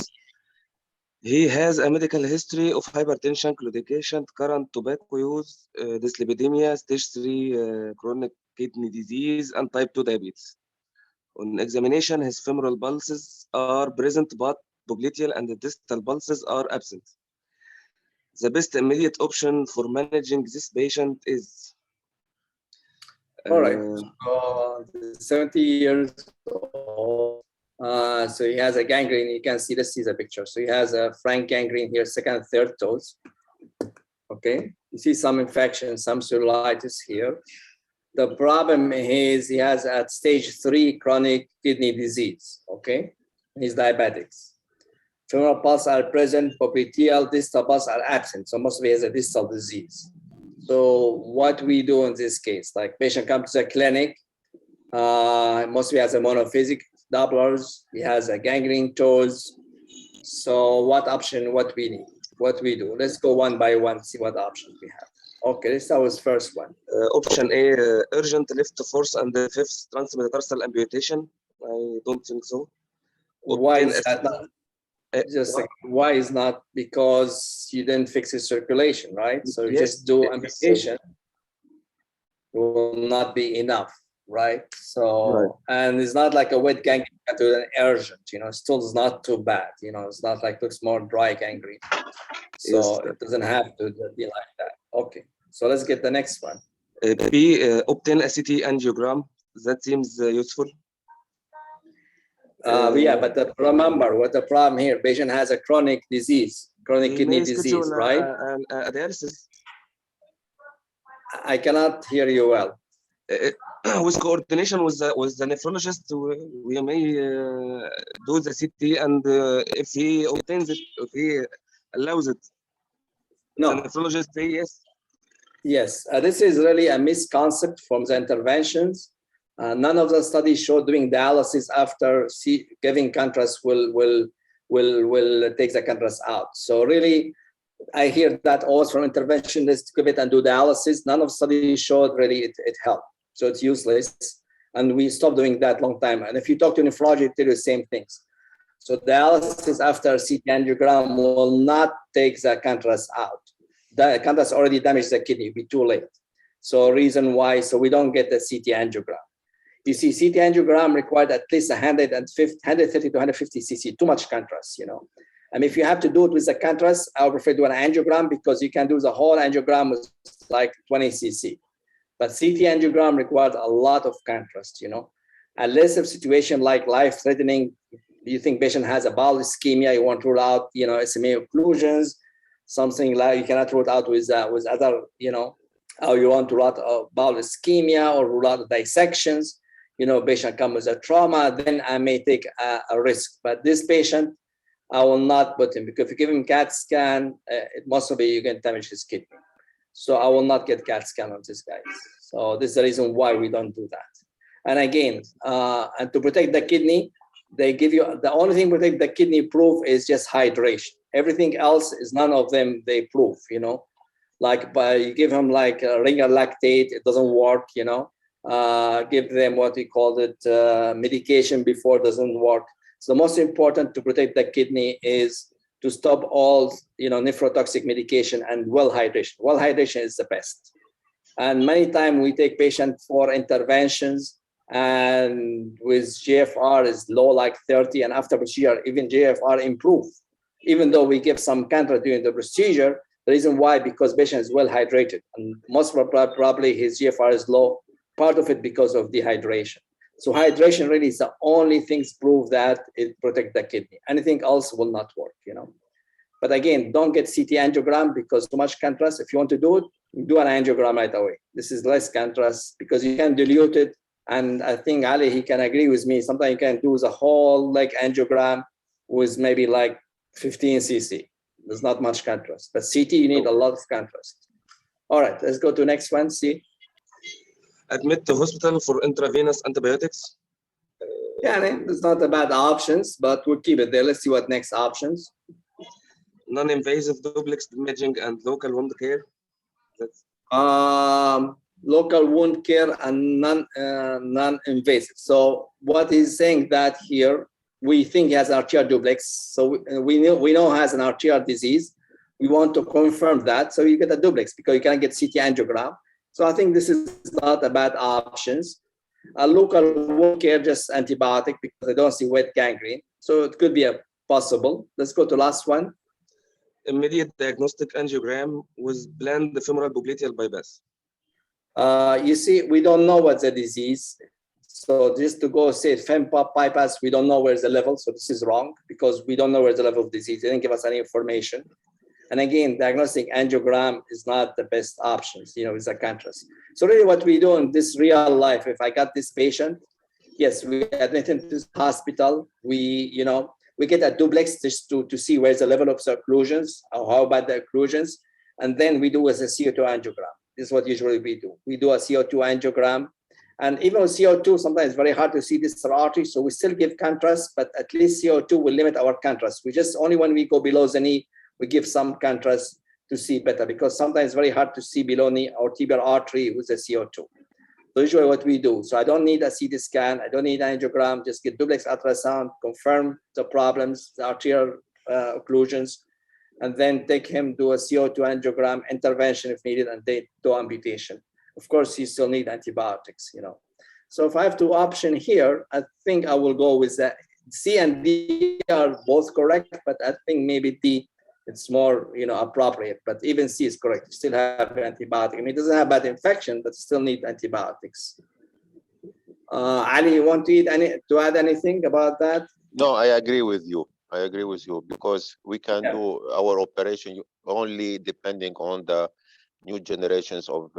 He has a medical history of hypertension, claudication, current tobacco use, dyslipidemia, stage 3 chronic kidney disease, and type 2 diabetes. On examination, his femoral pulses are present, but popliteal and the distal pulses are absent. The best immediate option for managing this patient is All right. So 70 years old. So he has a gangrene. You can see, let's see the picture. So he has a frank gangrene here, second and third toes. Okay. You see some infection, some cellulitis here. The problem is he has at stage 3 chronic kidney disease. Okay. He's diabetics. Femoral pulse are present, popliteal, distal pulse are absent. So mostly he has a distal disease. So what we do in this case, like patient comes to the clinic, mostly has a monophasic Dopplers, he has a gangrene toes. So what option, what we need, what we do? Let's go one by one, see what options we have. Okay, let's start with first one. Option A, urgent left fourth and the fifth transmetatarsal amputation. I don't think so. Why is that not? Just why is not? Because you didn't fix his circulation, right? So you just do amputation will not be enough, right? So, and it's not like a wet gangrene to an urgent, still is not too bad, it's not like looks more dry gangrene. So it doesn't have to be like that. Okay, so let's get the next one. B, obtain a CT angiogram. That seems useful. Yeah, but remember what the problem here, patient has a chronic disease, chronic kidney disease, right? A dialysis. I cannot hear you well. With coordination with the nephrologist, we may do the CT, and if he obtains it, if he allows it, no, the nephrologist say yes. Yes, this is really a misconcept from the interventions. None of the studies show doing dialysis after giving contrast will take the contrast out. So really, I hear that always from interventionists, give it and do dialysis. None of the studies showed really it helped. So it's useless. And we stopped doing that long time. And if you talk to nephrology, they tell you the same things. So dialysis after CT angiogram will not take the contrast out. The contrast already damaged the kidney, it'll be too late. So reason why, so we don't get the CT angiogram. You see, CT angiogram required at least 130 to 150 cc, too much contrast, And if you have to do it with the contrast, I would prefer to do an angiogram because you can do the whole angiogram with like 20 cc. But CT angiogram requires a lot of contrast, Unless a situation like life-threatening, you think patient has a bowel ischemia, you want to rule out, SMA occlusions, something like you cannot rule it out with other, or you want to rule out bowel ischemia or rule out dissections, patient comes with a trauma, then I may take a risk. But this patient, I will not put him because if you give him CAT scan, it must be you can damage his kidney. So I will not get CAT scan on this guy. So this is the reason why we don't do that. And again, and to protect the kidney, they give you, the only thing to protect the kidney proof is just hydration. Everything else is none of them they prove, Like you give him like a ringer lactate, it doesn't work, give them what we call it medication before it doesn't work. So the most important to protect the kidney is to stop all nephrotoxic medication and well hydration. Well hydration is the best. And many times we take patients for interventions and with GFR is low like 30, and after procedure even GFR improve, even though we give some contrast during the procedure. The reason why, because patient is well hydrated, and most probably his GFR is low, part of it because of dehydration. So hydration really is the only things prove that it protects the kidney. Anything else will not work, But again, don't get CT angiogram because too much contrast. If you want to do it, do an angiogram right away. This is less contrast because you can dilute it. And I think Ali, he can agree with me. Sometimes you can do the whole leg angiogram with maybe like 15 cc. There's not much contrast. But CT, you need a lot of contrast. All right, let's go to the next one. C. Admit to hospital for intravenous antibiotics. Yeah, it's not a bad options, but we'll keep it there. Let's see what next options. Non-invasive duplex imaging and local wound care. Local wound care and non-invasive. So what he's saying that here, we think he has arterial duplex. So we know he has an arterial disease. We want to confirm that. So you get a duplex because you can get CT angiogram. So I think this is not a bad options. A local wound care, just antibiotic because I don't see wet gangrene. So it could be a possible. Let's go to last one. Immediate diagnostic angiogram with planned femoral popliteal bypass. You see, we don't know what's the disease. So just to go say fem-pop bypass, we don't know where's the level. So this is wrong because we don't know where's the level of disease. They didn't give us any information. And again, diagnostic angiogram is not the best options, with the contrast. So really what we do in this real life, if I got this patient, yes, we admit him to the hospital. We get a duplex just to see where's the level of the occlusions, or how bad the occlusions. And then we do as a CO2 angiogram. This is what usually we do. We do a CO2 angiogram. And even with CO2, sometimes it's very hard to see this artery. So we still give contrast, but at least CO2 will limit our contrast. We just only when we go below the knee, we give some contrast to see better because sometimes it's very hard to see below knee or tibial artery with the CO2. So usually what we do. So I don't need a CT scan. I don't need an angiogram. Just get duplex ultrasound, confirm the problems, the arterial occlusions, and then take him do a CO2 angiogram intervention if needed, and they do amputation. Of course, you still need antibiotics, So if I have two options here, I think I will go with that. C and D are both correct, but I think maybe D, it's more, appropriate. But even C is correct. You still have antibiotic. I mean, it doesn't have bad infection, but still need antibiotics. Ali, you want to add anything about that? No, I agree with you. Because we can do our operation only depending on the new generations of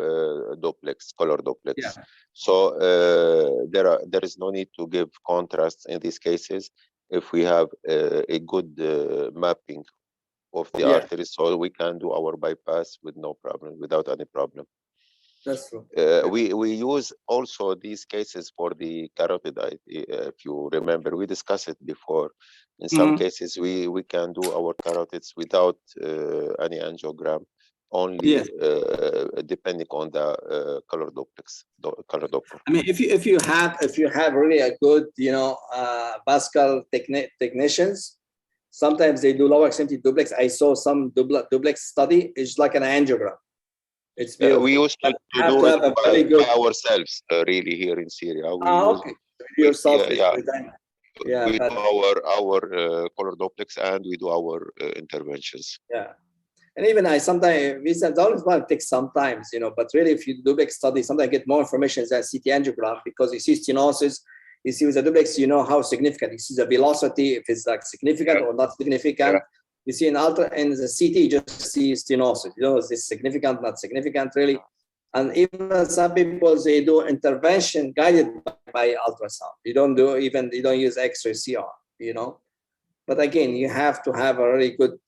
duplex, color duplex. Yeah. So there is no need to give contrast in these cases if we have a good mapping of the arteries, so we can do our bypass with no problem, without any problem. That's true. We use also these cases for the carotid. If you remember, we discussed it before. In some cases, we can do our carotids without any angiogram, only depending on the color duplex. I mean, if you have really a good vascular technicians, sometimes they do lower extremity duplex. I saw some duplex study. It's like an angiogram. It's beautiful. We used to do it by ourselves, really, here in Syria. Okay. Yourself. We do our color duplex and we do our interventions. Yeah. And even I sometimes, it always takes sometimes, but really if you do duplex study, sometimes get more information than CT angiogram because you see stenosis, you see with the duplex, how significant. You see the velocity, if it's like significant or not significant. Yeah. You see in the CT, you just see stenosis. Is this significant, not significant, really? And even some people, they do intervention guided by ultrasound. You don't use X-ray CR, But again, you have to have a really good,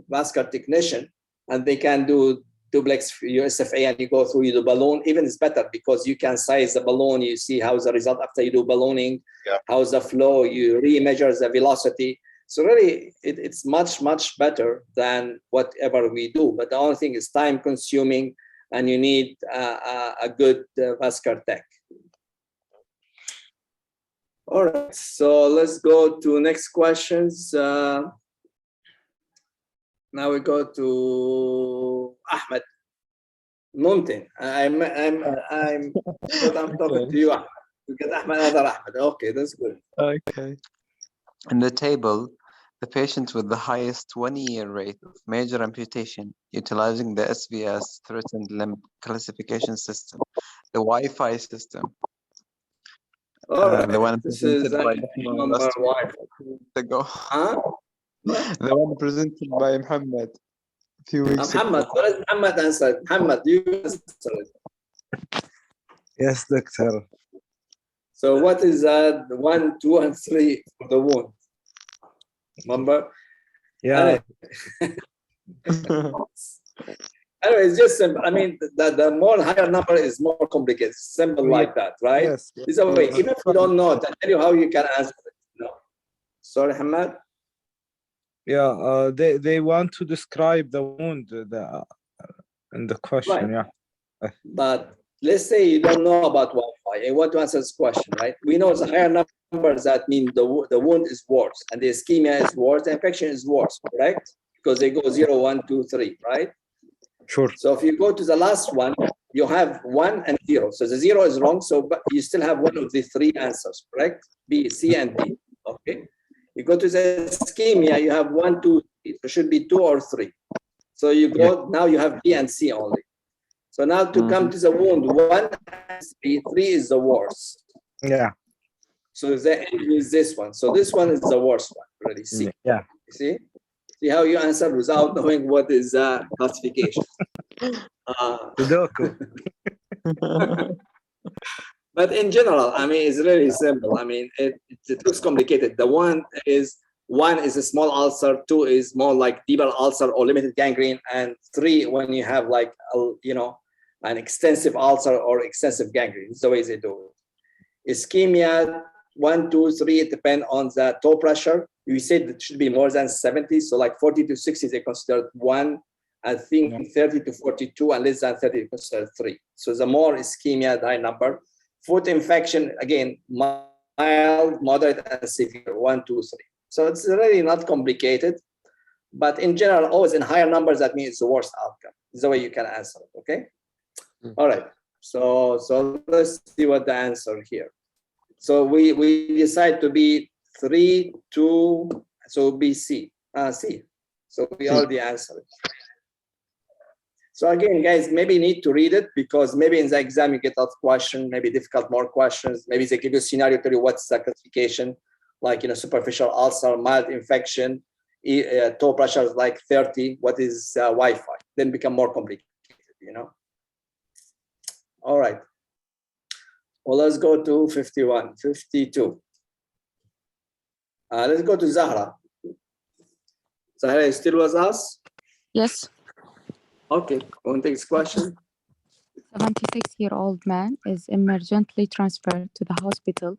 vascular technician, and they can do duplex USFA, and you go through, you do balloon. Even it's better because you can size the balloon. You see how's the result after you do ballooning, how's the flow. You re-measure the velocity. So really, it's much, much better than whatever we do. But the only thing is time consuming, and you need a good vascular tech. All right, so let's go to next questions. Now we go to Ahmed. Mumtin. I'm talking to you, Ahmed. We get Ahmed, another Ahmed. Okay, that's good. Okay. In the table, the patient with the highest 1-year rate of major amputation utilizing the SVS threatened limb classification system, the Wi-Fi system. All right. The one This is presented by number last one. week ago. Huh? The one presented by Muhammad a few weeks Muhammad, ago. what is Muhammad answered? Muhammad, you answered. Yes, doctor. So what is the 1, 2, and 3 for the wound? Remember? Yeah. Anyway, it's just simple. I mean, the more higher number is more complicated. Simple like that, right? Yes. It's a way. Even if you don't know, I'll tell you how you can answer it. No. Sorry, Hamad? Yeah. They want to describe the wound in the question. Right. Yeah. But let's say you don't know about Wi-Fi. You want to answer this question, right? We know the higher numbers that mean the wound is worse and the ischemia is worse, the infection is worse, correct? Because they go 0, 1, 2, 3, right? Sure. So if you go to the last one, you have 1 and 0. So the 0 is wrong, so but you still have one of the 3 answers, correct? B, C, and D. Okay. You go to the ischemia, you have 1, 2, 3. There should be 2 or 3. So you go, now you have B and C only. So now to come to the wound, 1 and 3, 3 is the worst. Yeah. So the end is this one. So this one is the worst one, really, C. Yeah. You see? See how you answered without knowing what is classification. Sudoku. But in general, I mean, it's really simple. I mean, it looks complicated. The one is a small ulcer, 2 is more like deeper ulcer or limited gangrene, and 3 when you have like an extensive ulcer or extensive gangrene. It's the way they do it. Ischemia 1, 2, 3, it depends on the toe pressure. You said it should be more than 70, so like 40 to 60 they consider 1. I think 30 to 42 and less than 30 they consider 3. So the more ischemia, the high number. Foot infection, again, mild, moderate, and severe, 1, 2, 3. So it's really not complicated, but in general, always in higher numbers, that means it's the worst outcome. It's the way you can answer it, okay? All right, so let's see what the answer here. So we decide to be 3, 2, so be C, C. So we already answered it. So again, guys, maybe you need to read it because maybe in the exam you get a lot of questions, maybe difficult more questions. Maybe they give you a scenario, tell you what's the classification, like superficial ulcer, mild infection, toe pressure is like 30. What is Wi-Fi? Then become more complicated, All right. Well, let's go to 51, 52. Let's go to Zahra. Zahra, you still with us? Yes. Okay, want to take this question? 76-year-old man is emergently transferred to the hospital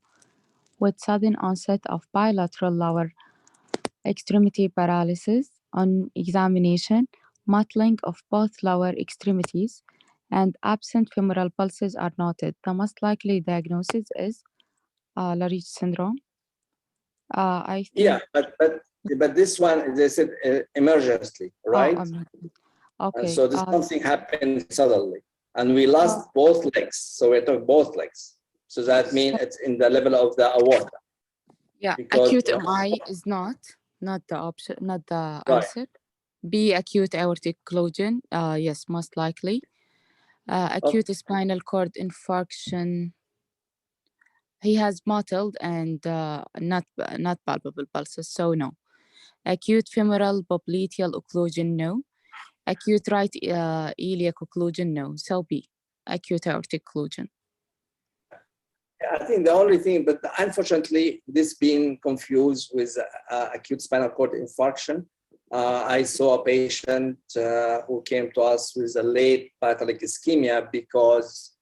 with sudden onset of bilateral lower extremity paralysis. On examination, mottling of both lower extremities and absent femoral pulses are noted. The most likely diagnosis is Lariche syndrome. I think. Yeah, but this one, they said emergently, right? Okay. And so this something happened suddenly, and we lost both legs. So we're talking both legs. So that means it's in the level of the aorta. Yeah, because, acute MI is not the option, not the right. answer. B, acute aortic occlusion. Yes, most likely. Acute spinal cord infarction. He has mottled and not palpable pulses, so no. Acute femoral popliteal occlusion, no. Acute right iliac occlusion, no. So B, acute aortic occlusion. I think the only thing, but unfortunately, this being confused with acute spinal cord infarction. I saw a patient who came to us with a late pathologic ischemia because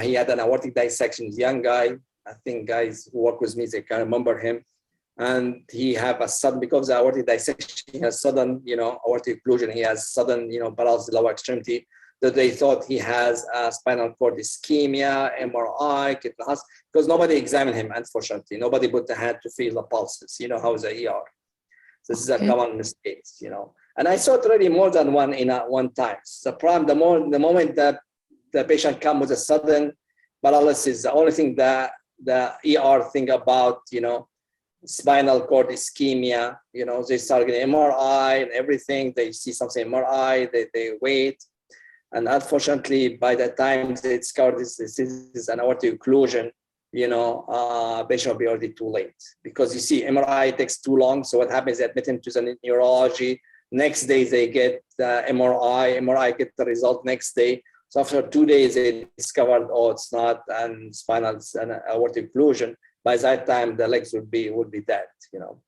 he had an aortic dissection. Young guy, I think guys who work with me, they can remember him. And he have a sudden, because of the aortic dissection, he has sudden, aortic occlusion. He has sudden, paralysis of the lower extremity. that they thought he has spinal cord ischemia, MRI, because nobody examined him, unfortunately. Nobody put the hand to feel the pulses. You know how the ER. This is a common mistake, you know. And I saw it already more than one in one time. The problem, the moment that the patient comes with a sudden paralysis, the only thing that the ER think about, you know, spinal cord ischemia, you know, they start getting MRI and everything. They see something MRI, they wait. And unfortunately, by the time they discover this is an aortic occlusion, you know, patient will be already too late, because you see MRI takes too long. So what happens, they admit him to the neurology. Next day they get the MRI get the result next day. So after 2 days, they discovered, oh, it's not and spinal and aortic occlusion. By that time, the legs would be dead, you know.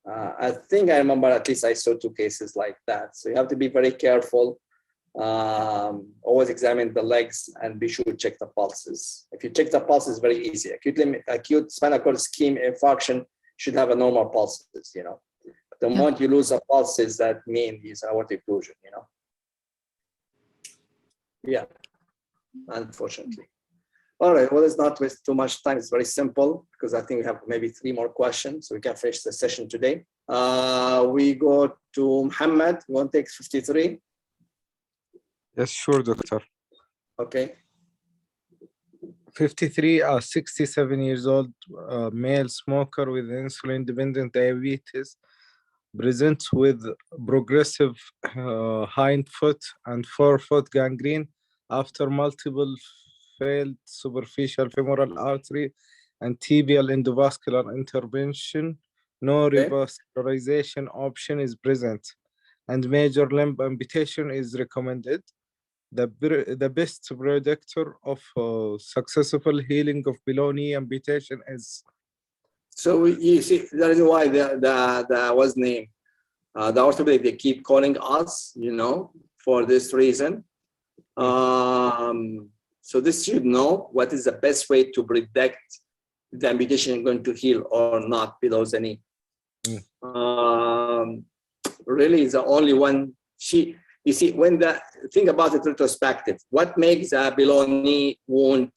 I think I remember at least I saw 2 cases like that. So you have to be very careful. Always examine the legs and be sure to check the pulses. If you check the pulses, very easy. Acute spinal cord ischemia infarction should have a normal pulses, you know. The moment you lose the pulses, that means it's aortic occlusion, you know. Yeah, unfortunately. All right, well, let's not waste too much time. It's very simple, because I think we have maybe 3 more questions, so we can finish the session today. We go to Muhammad. You want to take 53? Yes, sure, doctor. Okay. 53, 67 years old, male smoker with insulin-dependent diabetes, presents with progressive hind foot and forefoot gangrene after multiple failed superficial femoral artery and tibial endovascular intervention. No revascularization option is present, and major limb amputation is recommended. The best predictor of successful healing of below knee amputation is. So you see, that is why the what's name, the orthopedic, they keep calling us, you know, for this reason. So this should know what is the best way to predict the amputation going to heal or not below the knee. Really, the only one you see, when think about it retrospective, what makes a below knee wound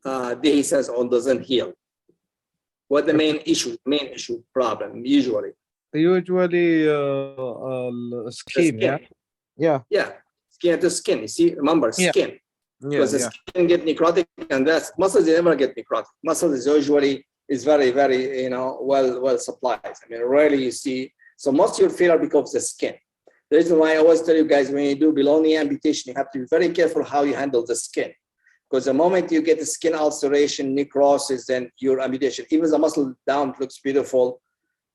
dehiscence or doesn't heal? What the main issue problem usually? Usually skin, yeah. Skin to skin. You see, remember, skin. Because the skin get necrotic, and that's muscles, they never get necrotic. Muscles is usually very, very, you know, well supplied. I mean, rarely you see. So most of your failure because of the skin. The reason why I always tell you guys, when you do below knee amputation, you have to be very careful how you handle the skin. Because the moment you get the skin ulceration, necrosis, then your amputation, even the muscle down looks beautiful,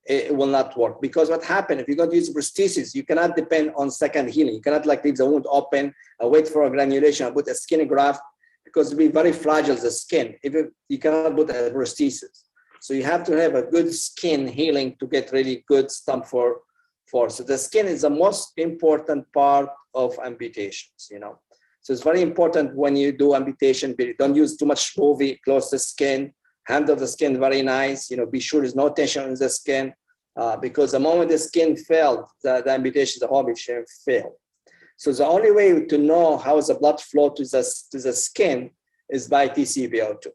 it will not work. Because what happens, if you're going to use prosthesis, you cannot depend on second healing. You cannot like leave the wound open, wait for a granulation, and put a skin graft, because it'll be very fragile, the skin. Even you cannot put a prosthesis. So you have to have a good skin healing to get really good stump for. So the skin is the most important part of amputations, you know. So it's very important when you do amputation, don't use too much movie, close the skin, handle the skin very nice, you know, be sure there's no tension in the skin, because the moment the skin failed, the amputation, the whole amputation failed. So the only way to know how the blood flow to the skin is by TCBO2,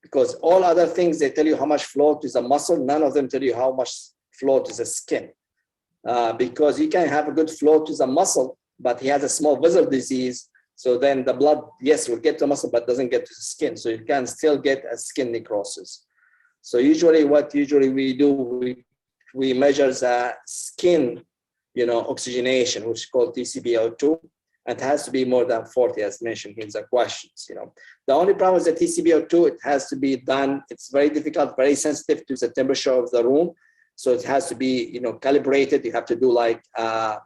because all other things, they tell you how much flow to the muscle, none of them tell you how much flow to the skin. Because you can have a good flow to the muscle, but he has a small vessel disease. So then the blood, yes, will get to the muscle, but doesn't get to the skin. So you can still get a skin necrosis. So usually what we do, we measure the skin, you know, oxygenation, which is called TCBO2. And it has to be more than 40, as mentioned in the questions, you know. The only problem with the TCBO2, it has to be done. It's very difficult, very sensitive to the temperature of the room. So it has to be, you know, calibrated. You have to do like a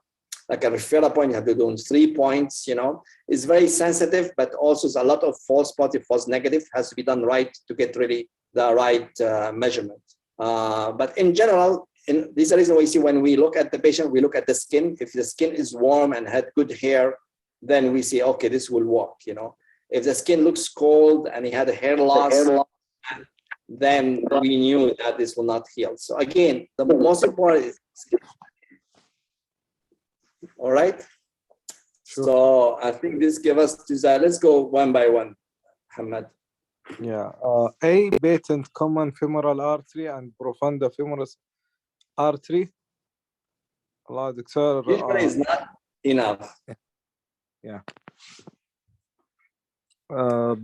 referral point. You have to do 3 points, you know. It's very sensitive, but also there's a lot of false positive, false negative. It has to be done right to get really the right measurement. But in general, this is the reason why you see when we look at the patient, we look at the skin. If the skin is warm and had good hair, then we say, okay, this will work, you know. If the skin looks cold and he had a hair loss, then we knew that this will not heal. So again, the most important is skin. All right. So I think this gives us desire. Let's go one by one, Hamad. Yeah. A, patent common femoral artery and profunda femoris artery. Allah, doctor. Usually is not enough. Yeah.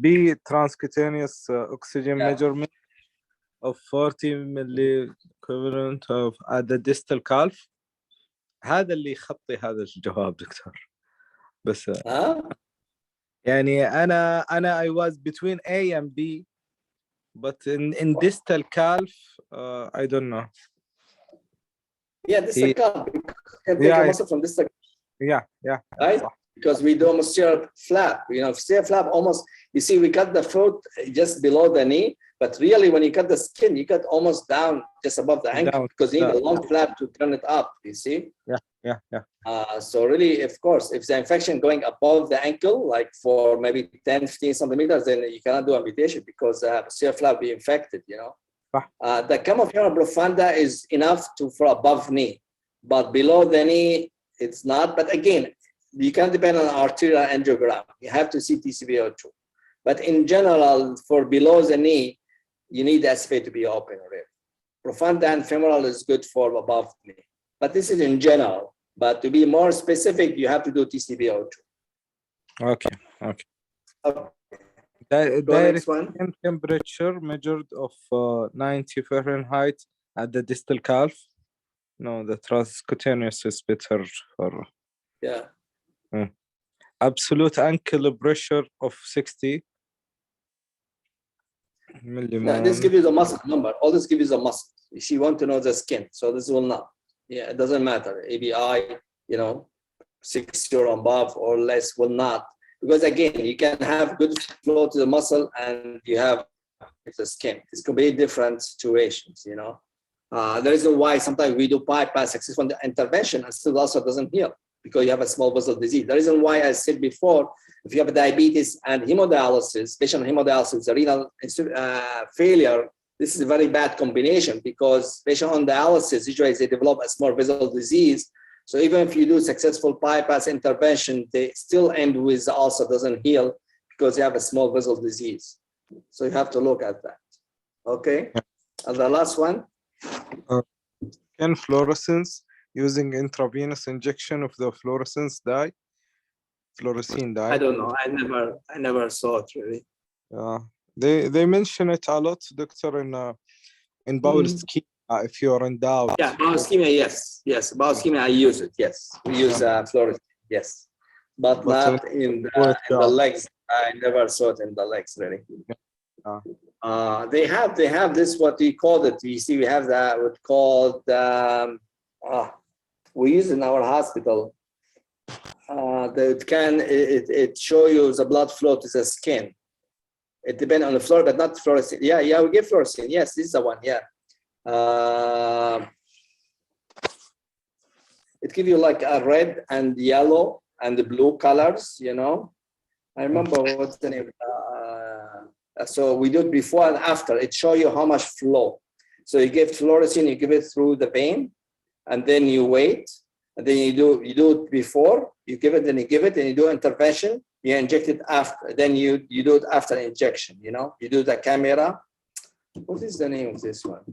B, transcutaneous oxygen measurement of 40 milli equivalent of at the distal calf. هذا اللي يخطي هذا الجواب دكتور. بس يعني أنا I was between A and B, but in distal calf I don't know. Yeah, distal calf. You can take a muscle from distal. Yeah. Right? Because we do posterior flap. Posterior flap almost, you see, we cut the foot just below the knee, but really when you cut the skin, you cut almost down just above the ankle because you need a long flap to turn it up, you see? Yeah. So really, of course, if the infection going above the ankle, like for maybe 10, 15 centimeters, then you cannot do amputation because the posterior flap will be infected, The camofemoral profunda is enough for above knee, but below the knee, it's not. But again, you can't depend on arterial angiogram. You have to see TCBO2. But in general, for below the knee, you need the SFA to be open already. Profunda and femoral is good for above knee. But this is in general. But to be more specific, you have to do TCBO2. Okay. Next one. Temperature measured of 90 Fahrenheit at the distal calf. No, the transcutaneous is better for. Yeah. Absolute ankle pressure of 60 millimole. No, this gives you the muscle number. All this gives you the muscle. If you want to know the skin, so this will not. Yeah, it doesn't matter. ABI, 60 or above or less will not. Because again, you can have good flow to the muscle and you have the skin. It's completely different situations, The reason why sometimes we do bypass successful intervention and still also doesn't heal because you have a small vessel disease. The reason why I said before, if you have diabetes and hemodialysis, patient hemodialysis, the renal failure, this is a very bad combination because patient on dialysis, usually they develop a small vessel disease. So even if you do successful bypass intervention, they still end with the ulcer doesn't heal because you have a small vessel disease. So you have to look at that. Okay. And the last one. Can fluorescence using intravenous injection of the fluorescence dye? Fluorescein dye. I don't know. I never saw it really. They mention it a lot, doctor, in bowel ischemia. If you are in doubt. Yeah, bowel ischemia, yes. Bowel ischemia, I use it. Yes, we use fluorescein. Yes, but not in the legs. I never saw it in the legs really. They have this what we call it. You see, we have that what called we use in our hospital. It show you the blood flow to the skin. It depends on the floor, but not fluorescein. Yeah, we give fluorescein. Yes, this is the one. Yeah. It gives you like a red and yellow and the blue colors, I remember what's the name. So we do it before and after. It shows you how much flow. So you give fluorescein, you give it through the vein, and then you wait, and then you do it before, you give it, then you give it, and you do intervention, you inject it after, then you do it after injection, you do the camera. What is the name of this one?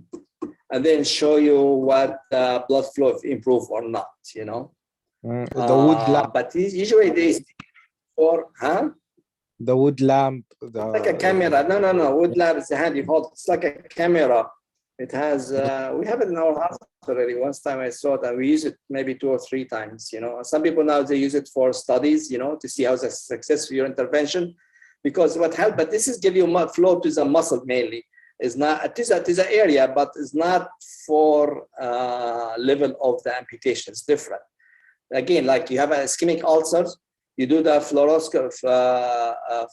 And then show you what blood flow improve or not, The wood lamp. But usually they for the wood lamp. Like a camera. No. Wood lamp is the hand you hold. It's like a camera. It has. We have it in our house already. Once time I saw it, and we use it maybe 2 or 3 times. Some people now they use it for studies. To see how the success of your intervention, because what help. But this is give you flow to the muscle mainly. Is not it is an area, but it's not for level of the amputation. It's different. Again, like you have an ischemic ulcers, you do the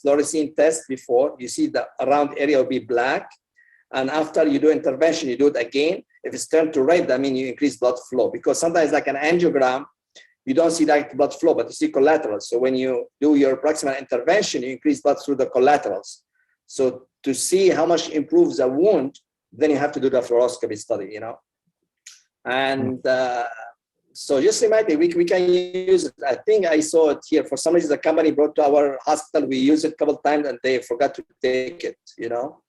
fluorescein test before. You see the around area will be black, and after you do intervention, you do it again. If it's turned to red, that means you increase blood flow because sometimes like an angiogram, you don't see direct blood flow, but you see collaterals. So when you do your proximal intervention, you increase blood through the collaterals. So to see how much improves the wound, then you have to do the fluoroscopy study, And So just remind me, we can use it. I think I saw it here. For some reason, the company brought to our hospital. We used it a couple of times and they forgot to take it, you know.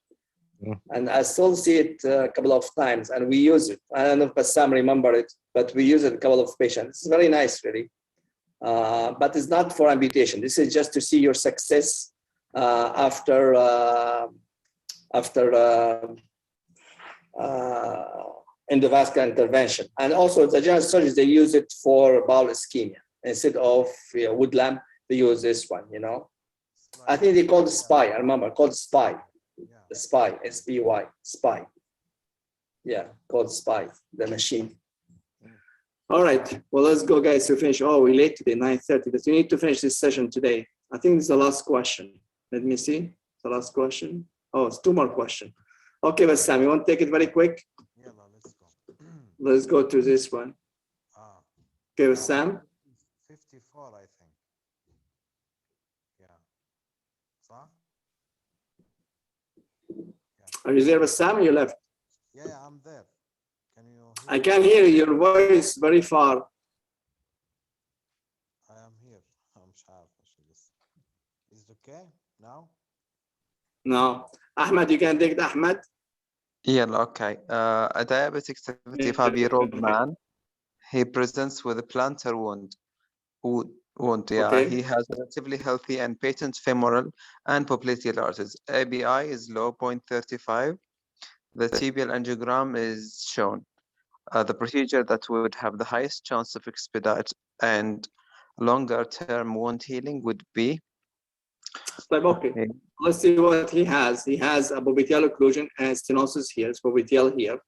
And I still see it a couple of times and we use it. I don't know if Bassam remember it, but we use it a couple of patients. It's very nice, really. But it's not for amputation. This is just to see your success after endovascular intervention. And also the general surgeons, they use it for bowel ischemia. Instead of wood lamp, they use this one, you know. I think they called it SPY, I remember, called SPY. The SPY, S-P-Y, SPY. Yeah, called SPY, the machine. All right, well, let's go, guys, to finish. Oh, we're late today, 9:30, but you need to finish this session today. I think this is the last question. Let me see, the last question. Oh, it's 2 more questions. Okay, but Sam, you want to take it very quick? Yeah, let's go. Let's go to this one. Okay, with Sam. 54, I think. Yeah. Are you there with Sam or you left? Yeah, I'm there. Can you hear I can't hear you. Your voice very far. I am here. I'm sharp. Is it okay now? No. Ahmed, you can take it, Ahmed. Yeah, okay. A diabetic 75-year-old man, he presents with a plantar wound. Yeah. Okay. He has relatively healthy and patent femoral and popliteal arteries. ABI is low 0.35. The tibial angiogram is shown. The procedure that would have the highest chance of expedite and longer term wound healing would be. Okay. Let's see what he has. He has a popliteal occlusion and stenosis here. It's popliteal here.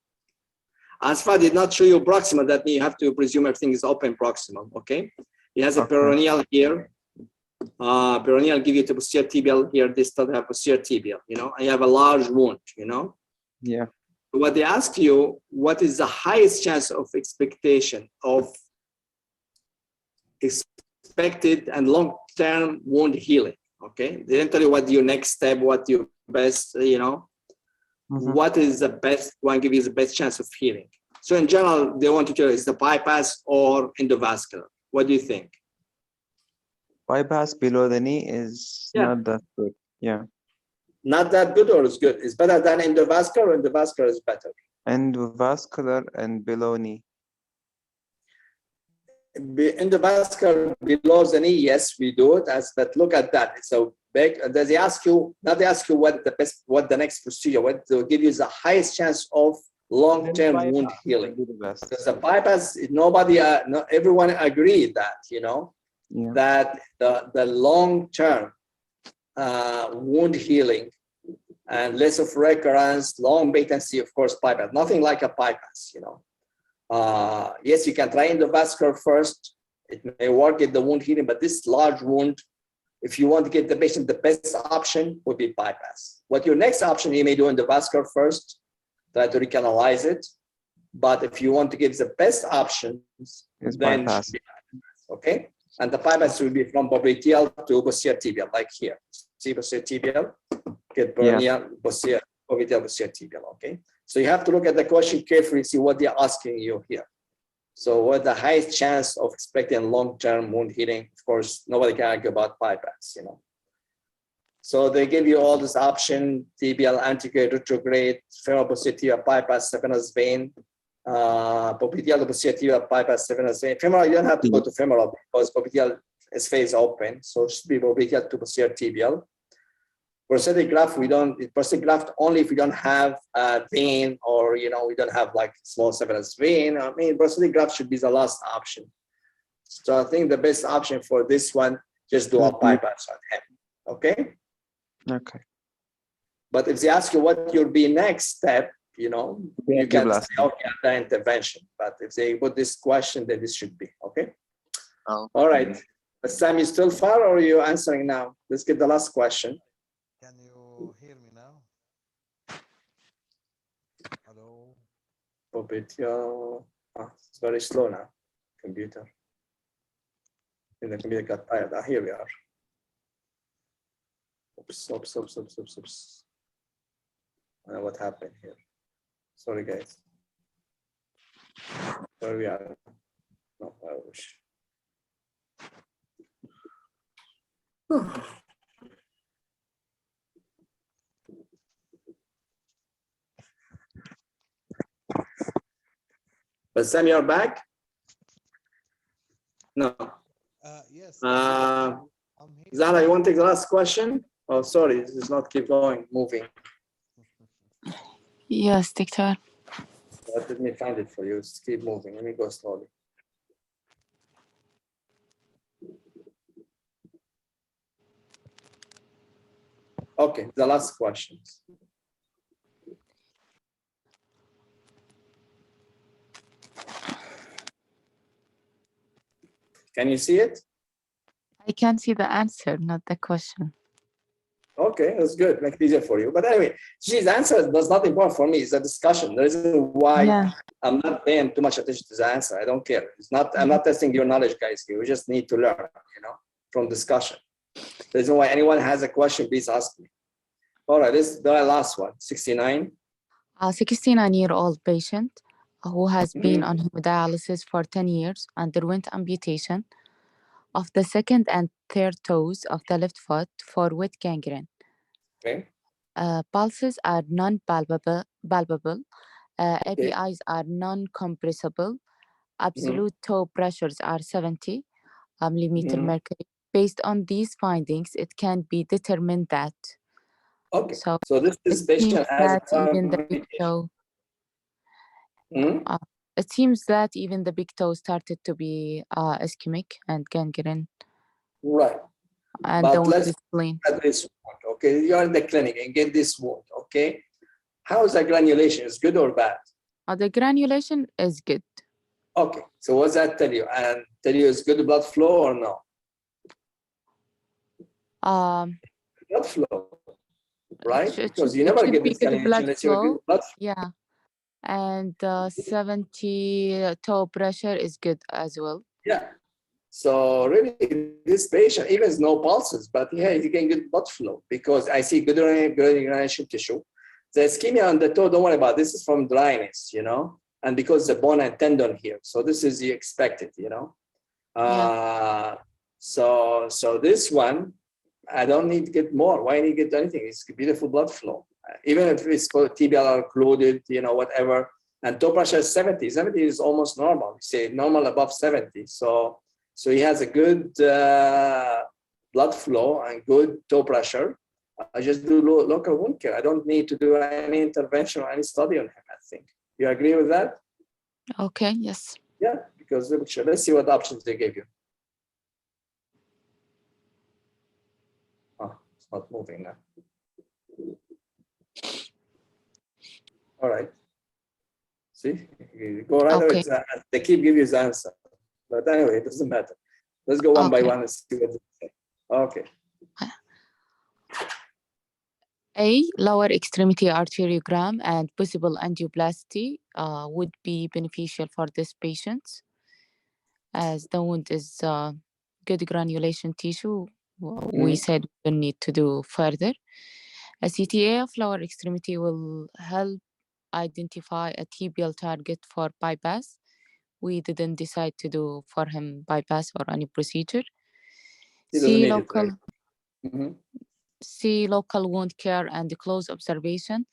As far did not show you proximal, that means you have to presume everything is open proximal. Okay. He has a peroneal here. Peroneal give you the posterior tibial here. Distal have posterior tibial. You know, and you have a large wound. You know. Yeah. What they ask you, what is the highest chance of expectation of expected and long-term wound healing? Okay, they didn't tell you what your next step, what your best, you know, what is the best one give you the best chance of healing. So in general, they want to tell you is the bypass or endovascular. What do you think? Bypass below the knee is not that good. Yeah. Not that good or is good? It's better than endovascular or endovascular is better? Endovascular and below knee. Endovascular below the knee, yes, we do it. But look at that. It's so big. Does they ask you, not they ask you what the best, what the next procedure, what to give you the highest chance of long-term wound healing. Because the bypass, nobody, not everyone agreed that, you know, that the long-term wound healing and less of recurrence, long patency, of course, bypass. Nothing like a bypass, you know. Yes, you can try endovascular first. It may work at the wound healing, but this large wound, if you want to get the patient, the best option would be bypass. What your next option, you may do endovascular first, try to recanalize it. But if you want to give the best options, then bypass. Okay? And the bypass will be from popliteal to posterior tibial, like here. See posterior tibial, get peroneal, posterior, popliteal, posterior tibial, okay? So you have to look at the question carefully, see what they're asking you here. So what the highest chance of expecting long-term wound healing? Of course, nobody can argue about bypass, you know. So they give you all this option, tibial, antegrade, retrograde, femoral posterior bypass, saphenous vein, popliteal posterior bypass, saphenous vein. Femoral, you don't have to go to femoral because popliteal is face open. So it should be popliteal to posterior tibial. Prosthetic graft, we don't, prosthetic graft only if we don't have a vein or, you know, we don't have like small saphenous vein. I mean, prosthetic graft should be the last option. So I think the best option for this one, just do a bypass on him, okay? Okay. But if they ask you what will be next step, you know, you can say, okay, the intervention. But if they put this question, then this should be, okay? Oh. All right. But Sam, you still far or are you answering now? Let's get the last question. Can you hear me now? Hello? It's very slow now, computer. And the computer got tired. Here we are. Oops. I don't know what happened here. Sorry, guys. Where we are? No. I wish. But Sam, you're back? No. Yes. Zahra, I'm here. you want to take the last question? Oh, sorry, this does not keep going, moving. Yes, Doctor. Let me find it for you. Just keep moving. Let me go slowly. Okay, the last questions. Can you see it? I can see the answer, not the question. Okay, that's good. Make it easier for you. But anyway, she's answer was not important for me. It's a discussion. The reason why Yeah. I'm not paying too much attention to the answer. I don't care. It's not. I'm not testing your knowledge, guys. You just need to learn. From discussion. The reason why anyone has a question, please ask me. All right, this is the last one. 69. A 69-year-old patient who has been on hemodialysis for 10 years underwent amputation of the second and third toes of the left foot for wet gangrene. Okay. Pulses are non-palpable. Okay. APIs are non-compressible. Absolute toe pressures are 70 millimeter mercury. Based on these findings, it can be determined that. Okay. So this it patient seems has that even the big toe. It seems that even the big toe started to be ischemic and gangrene. Right. And But the wound let's is clean. look at this wound. Okay, you are in the clinic and get this wound. Okay. How is the granulation? Is good or bad? The granulation is good. Okay. So what's that tell you? And tell you it's good blood flow or no? Blood flow, right? Because you never get this granulation unless you get blood flow. Yeah. And 70 toe pressure is good as well. Yeah. So really, this patient even has no pulses, but yeah, you can get blood flow because I see good granulation tissue. The ischemia on the toe, don't worry about it. This is from dryness, and because the bone and tendon here. So this is the expected, So this one, I don't need to get more. Why need to get anything? It's beautiful blood flow. Even if it's tibial are occluded, whatever. And toe pressure is 70. 70 is almost normal. We say normal above 70. So he has a good blood flow and good toe pressure. I just do local wound care. I don't need to do any intervention or any study on him, I think. You agree with that? Okay, yes. Yeah, because let's see what options they gave you. Oh, it's not moving now. All right. See, you go right away. They keep giving you the answer. But anyway, it doesn't matter. Let's go one by one and see what they say. Okay. A, lower extremity arteriogram and possible angioplasty would be beneficial for this patient, as the wound is good granulation tissue. We said we don't need to do further. A CTA of lower extremity will help identify a tibial target for bypass. We didn't decide to do for him bypass or any procedure. C, local wound care and close observation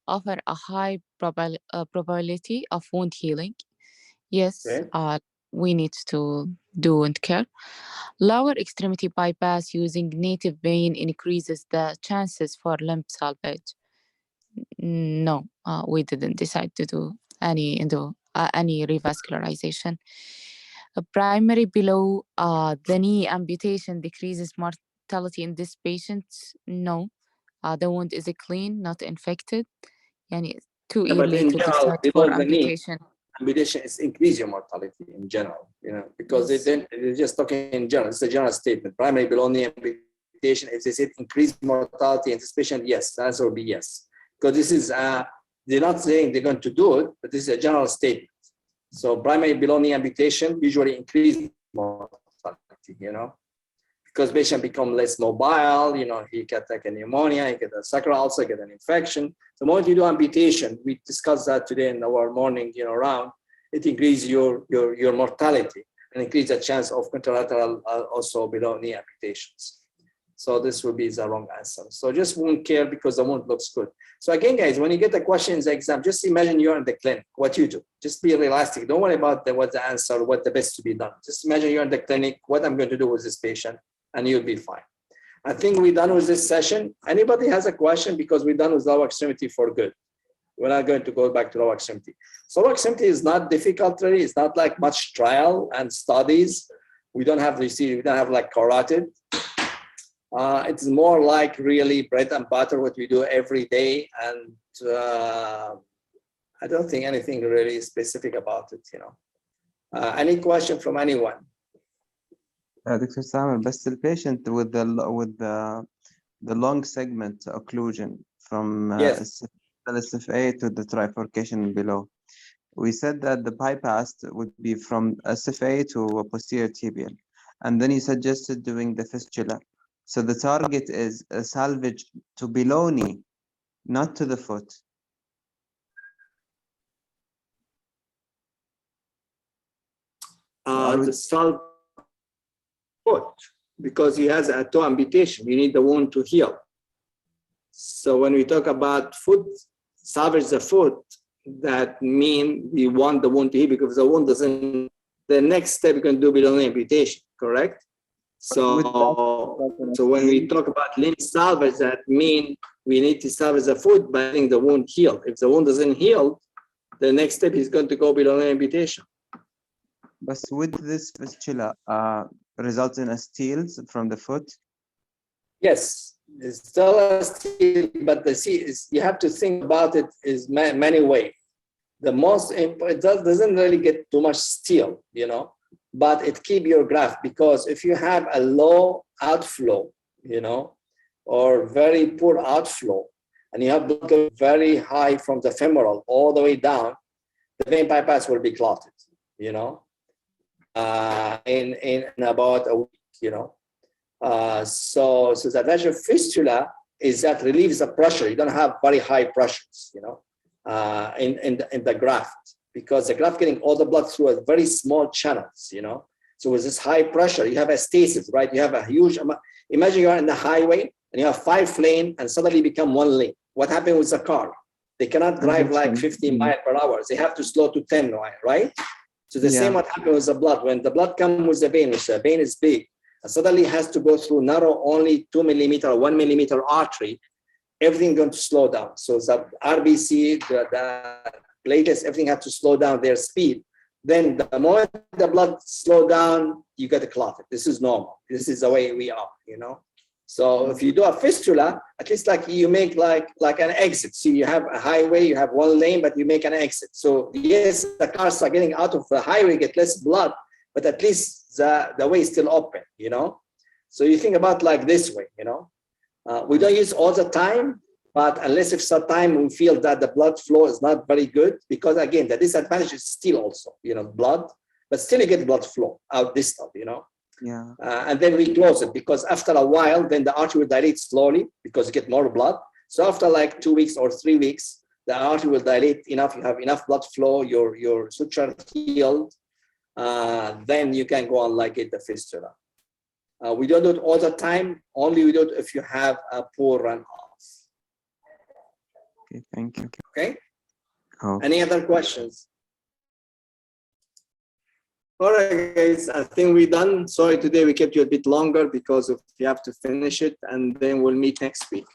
offer a high probability of wound healing. Yes, we need to do wound care. Lower extremity bypass using native vein increases the chances for limb salvage. No, we didn't decide to do any revascularization. Primary below the knee amputation decreases mortality in this patient. No, the wound is clean, not infected. Yani too early to decide for amputation. Amputation is increase your mortality in general, because they're just talking in general. It's a general statement. Primary below knee amputation, if they said increase mortality in this patient, yes, the answer will be yes. Because this is, they're not saying they're going to do it, but this is a general statement. So primary below knee amputation usually increase mortality, because patient become less mobile, he can take a pneumonia, he get a sacral ulcer, get an infection. The moment you do amputation, we discussed that today in our morning, round, it increases your mortality. and increase the chance of contralateral also below knee amputations. So this will be the wrong answer. So just wound care because the wound looks good. So again, guys, when you get the question in the exam, just imagine you're in the clinic, what you do. Just be realistic. Don't worry about what the answer, what the best to be done. Just imagine you're in the clinic, what I'm going to do with this patient, and you'll be fine. I think we're done with this session. Anybody has a question? Because we're done with lower extremity for good. We're not going to go back to lower extremity. So lower extremity is not difficult really. It's not like much trial and studies. We don't have, you see, we don't have like carotid. It's more like really bread and butter, what we do every day. And I don't think anything really specific about it, you know. Any question from anyone? Dr. Samuel, بس the patient with the long segment occlusion from Yes. SFA to the trifurcation below. We said that the bypass would be from SFA to a posterior tibial, and then you suggested doing the fistula. So the target is a salvage to below knee, not to the foot. The salve foot, because he has a toe amputation. You need the wound to heal. So when we talk about foot, salvage the foot, that means we want the wound to heal because the wound doesn't, the next step you can do below amputation, correct? So when we talk about limb salvage, that means we need to salvage the foot by letting the wound heal. If the wound doesn't heal, the next step is going to go below amputation. But with this fistula, result in a steals from the foot? Yes, it's still a steal, but the see is you have to think about it is many ways. The most important, it doesn't really get too much steal, you know, but it keep your graft, because if you have a low outflow, you know, or very poor outflow, and you have blood going very high from the femoral all the way down, the vein bypass will be clotted, you know, in about a week, you know. So the advantage of fistula is that relieves the pressure. You don't have very high pressures, you know, in the graft, because the graft getting all the blood through a very small channels, you know. So with this high pressure, you have a stasis, right? You have a huge amount. Imagine you're in the highway and you have 5 lanes and suddenly become 1 lane. What happened with the car? They cannot drive like 15 miles per hour. They have to slow to 10 miles, right? So the same what happened with the blood. When the blood comes with the vein, which the vein is big, and suddenly has to go through narrow only 2 millimeter or 1 millimeter artery, everything going to slow down. So the RBC, the platelets, everything has to slow down their speed. Then the moment the blood slow down, you get a clotted. This is normal. This is the way we are, you know. So if you do a fistula, at least like you make like an exit. So you have a highway, you have 1 lane, but you make an exit. So yes, the cars are getting out of the highway, get less blood, but at least the way is still open, you know. So you think about like this way, you know. We don't use all the time, but unless if sometime we feel that the blood flow is not very good, because again, the disadvantage is still also, you know, blood, but still you get blood flow out distal, you know. Yeah. And then we close it, because after a while, then the artery will dilate slowly because you get more blood. So after like 2 weeks or 3 weeks, the artery will dilate enough. You have enough blood flow, your suture healed. Then you can go on like it the fistula. We don't do it all the time. Only we do it if you have a poor runoff. Okay, thank you. Okay. Okay. Any other questions? All right, guys, I think we're done. Sorry, today we kept you a bit longer because you have to finish it, and then we'll meet next week.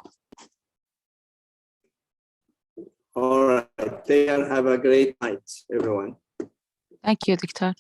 All right, take care. Have a great night, everyone. Thank you, Doctor.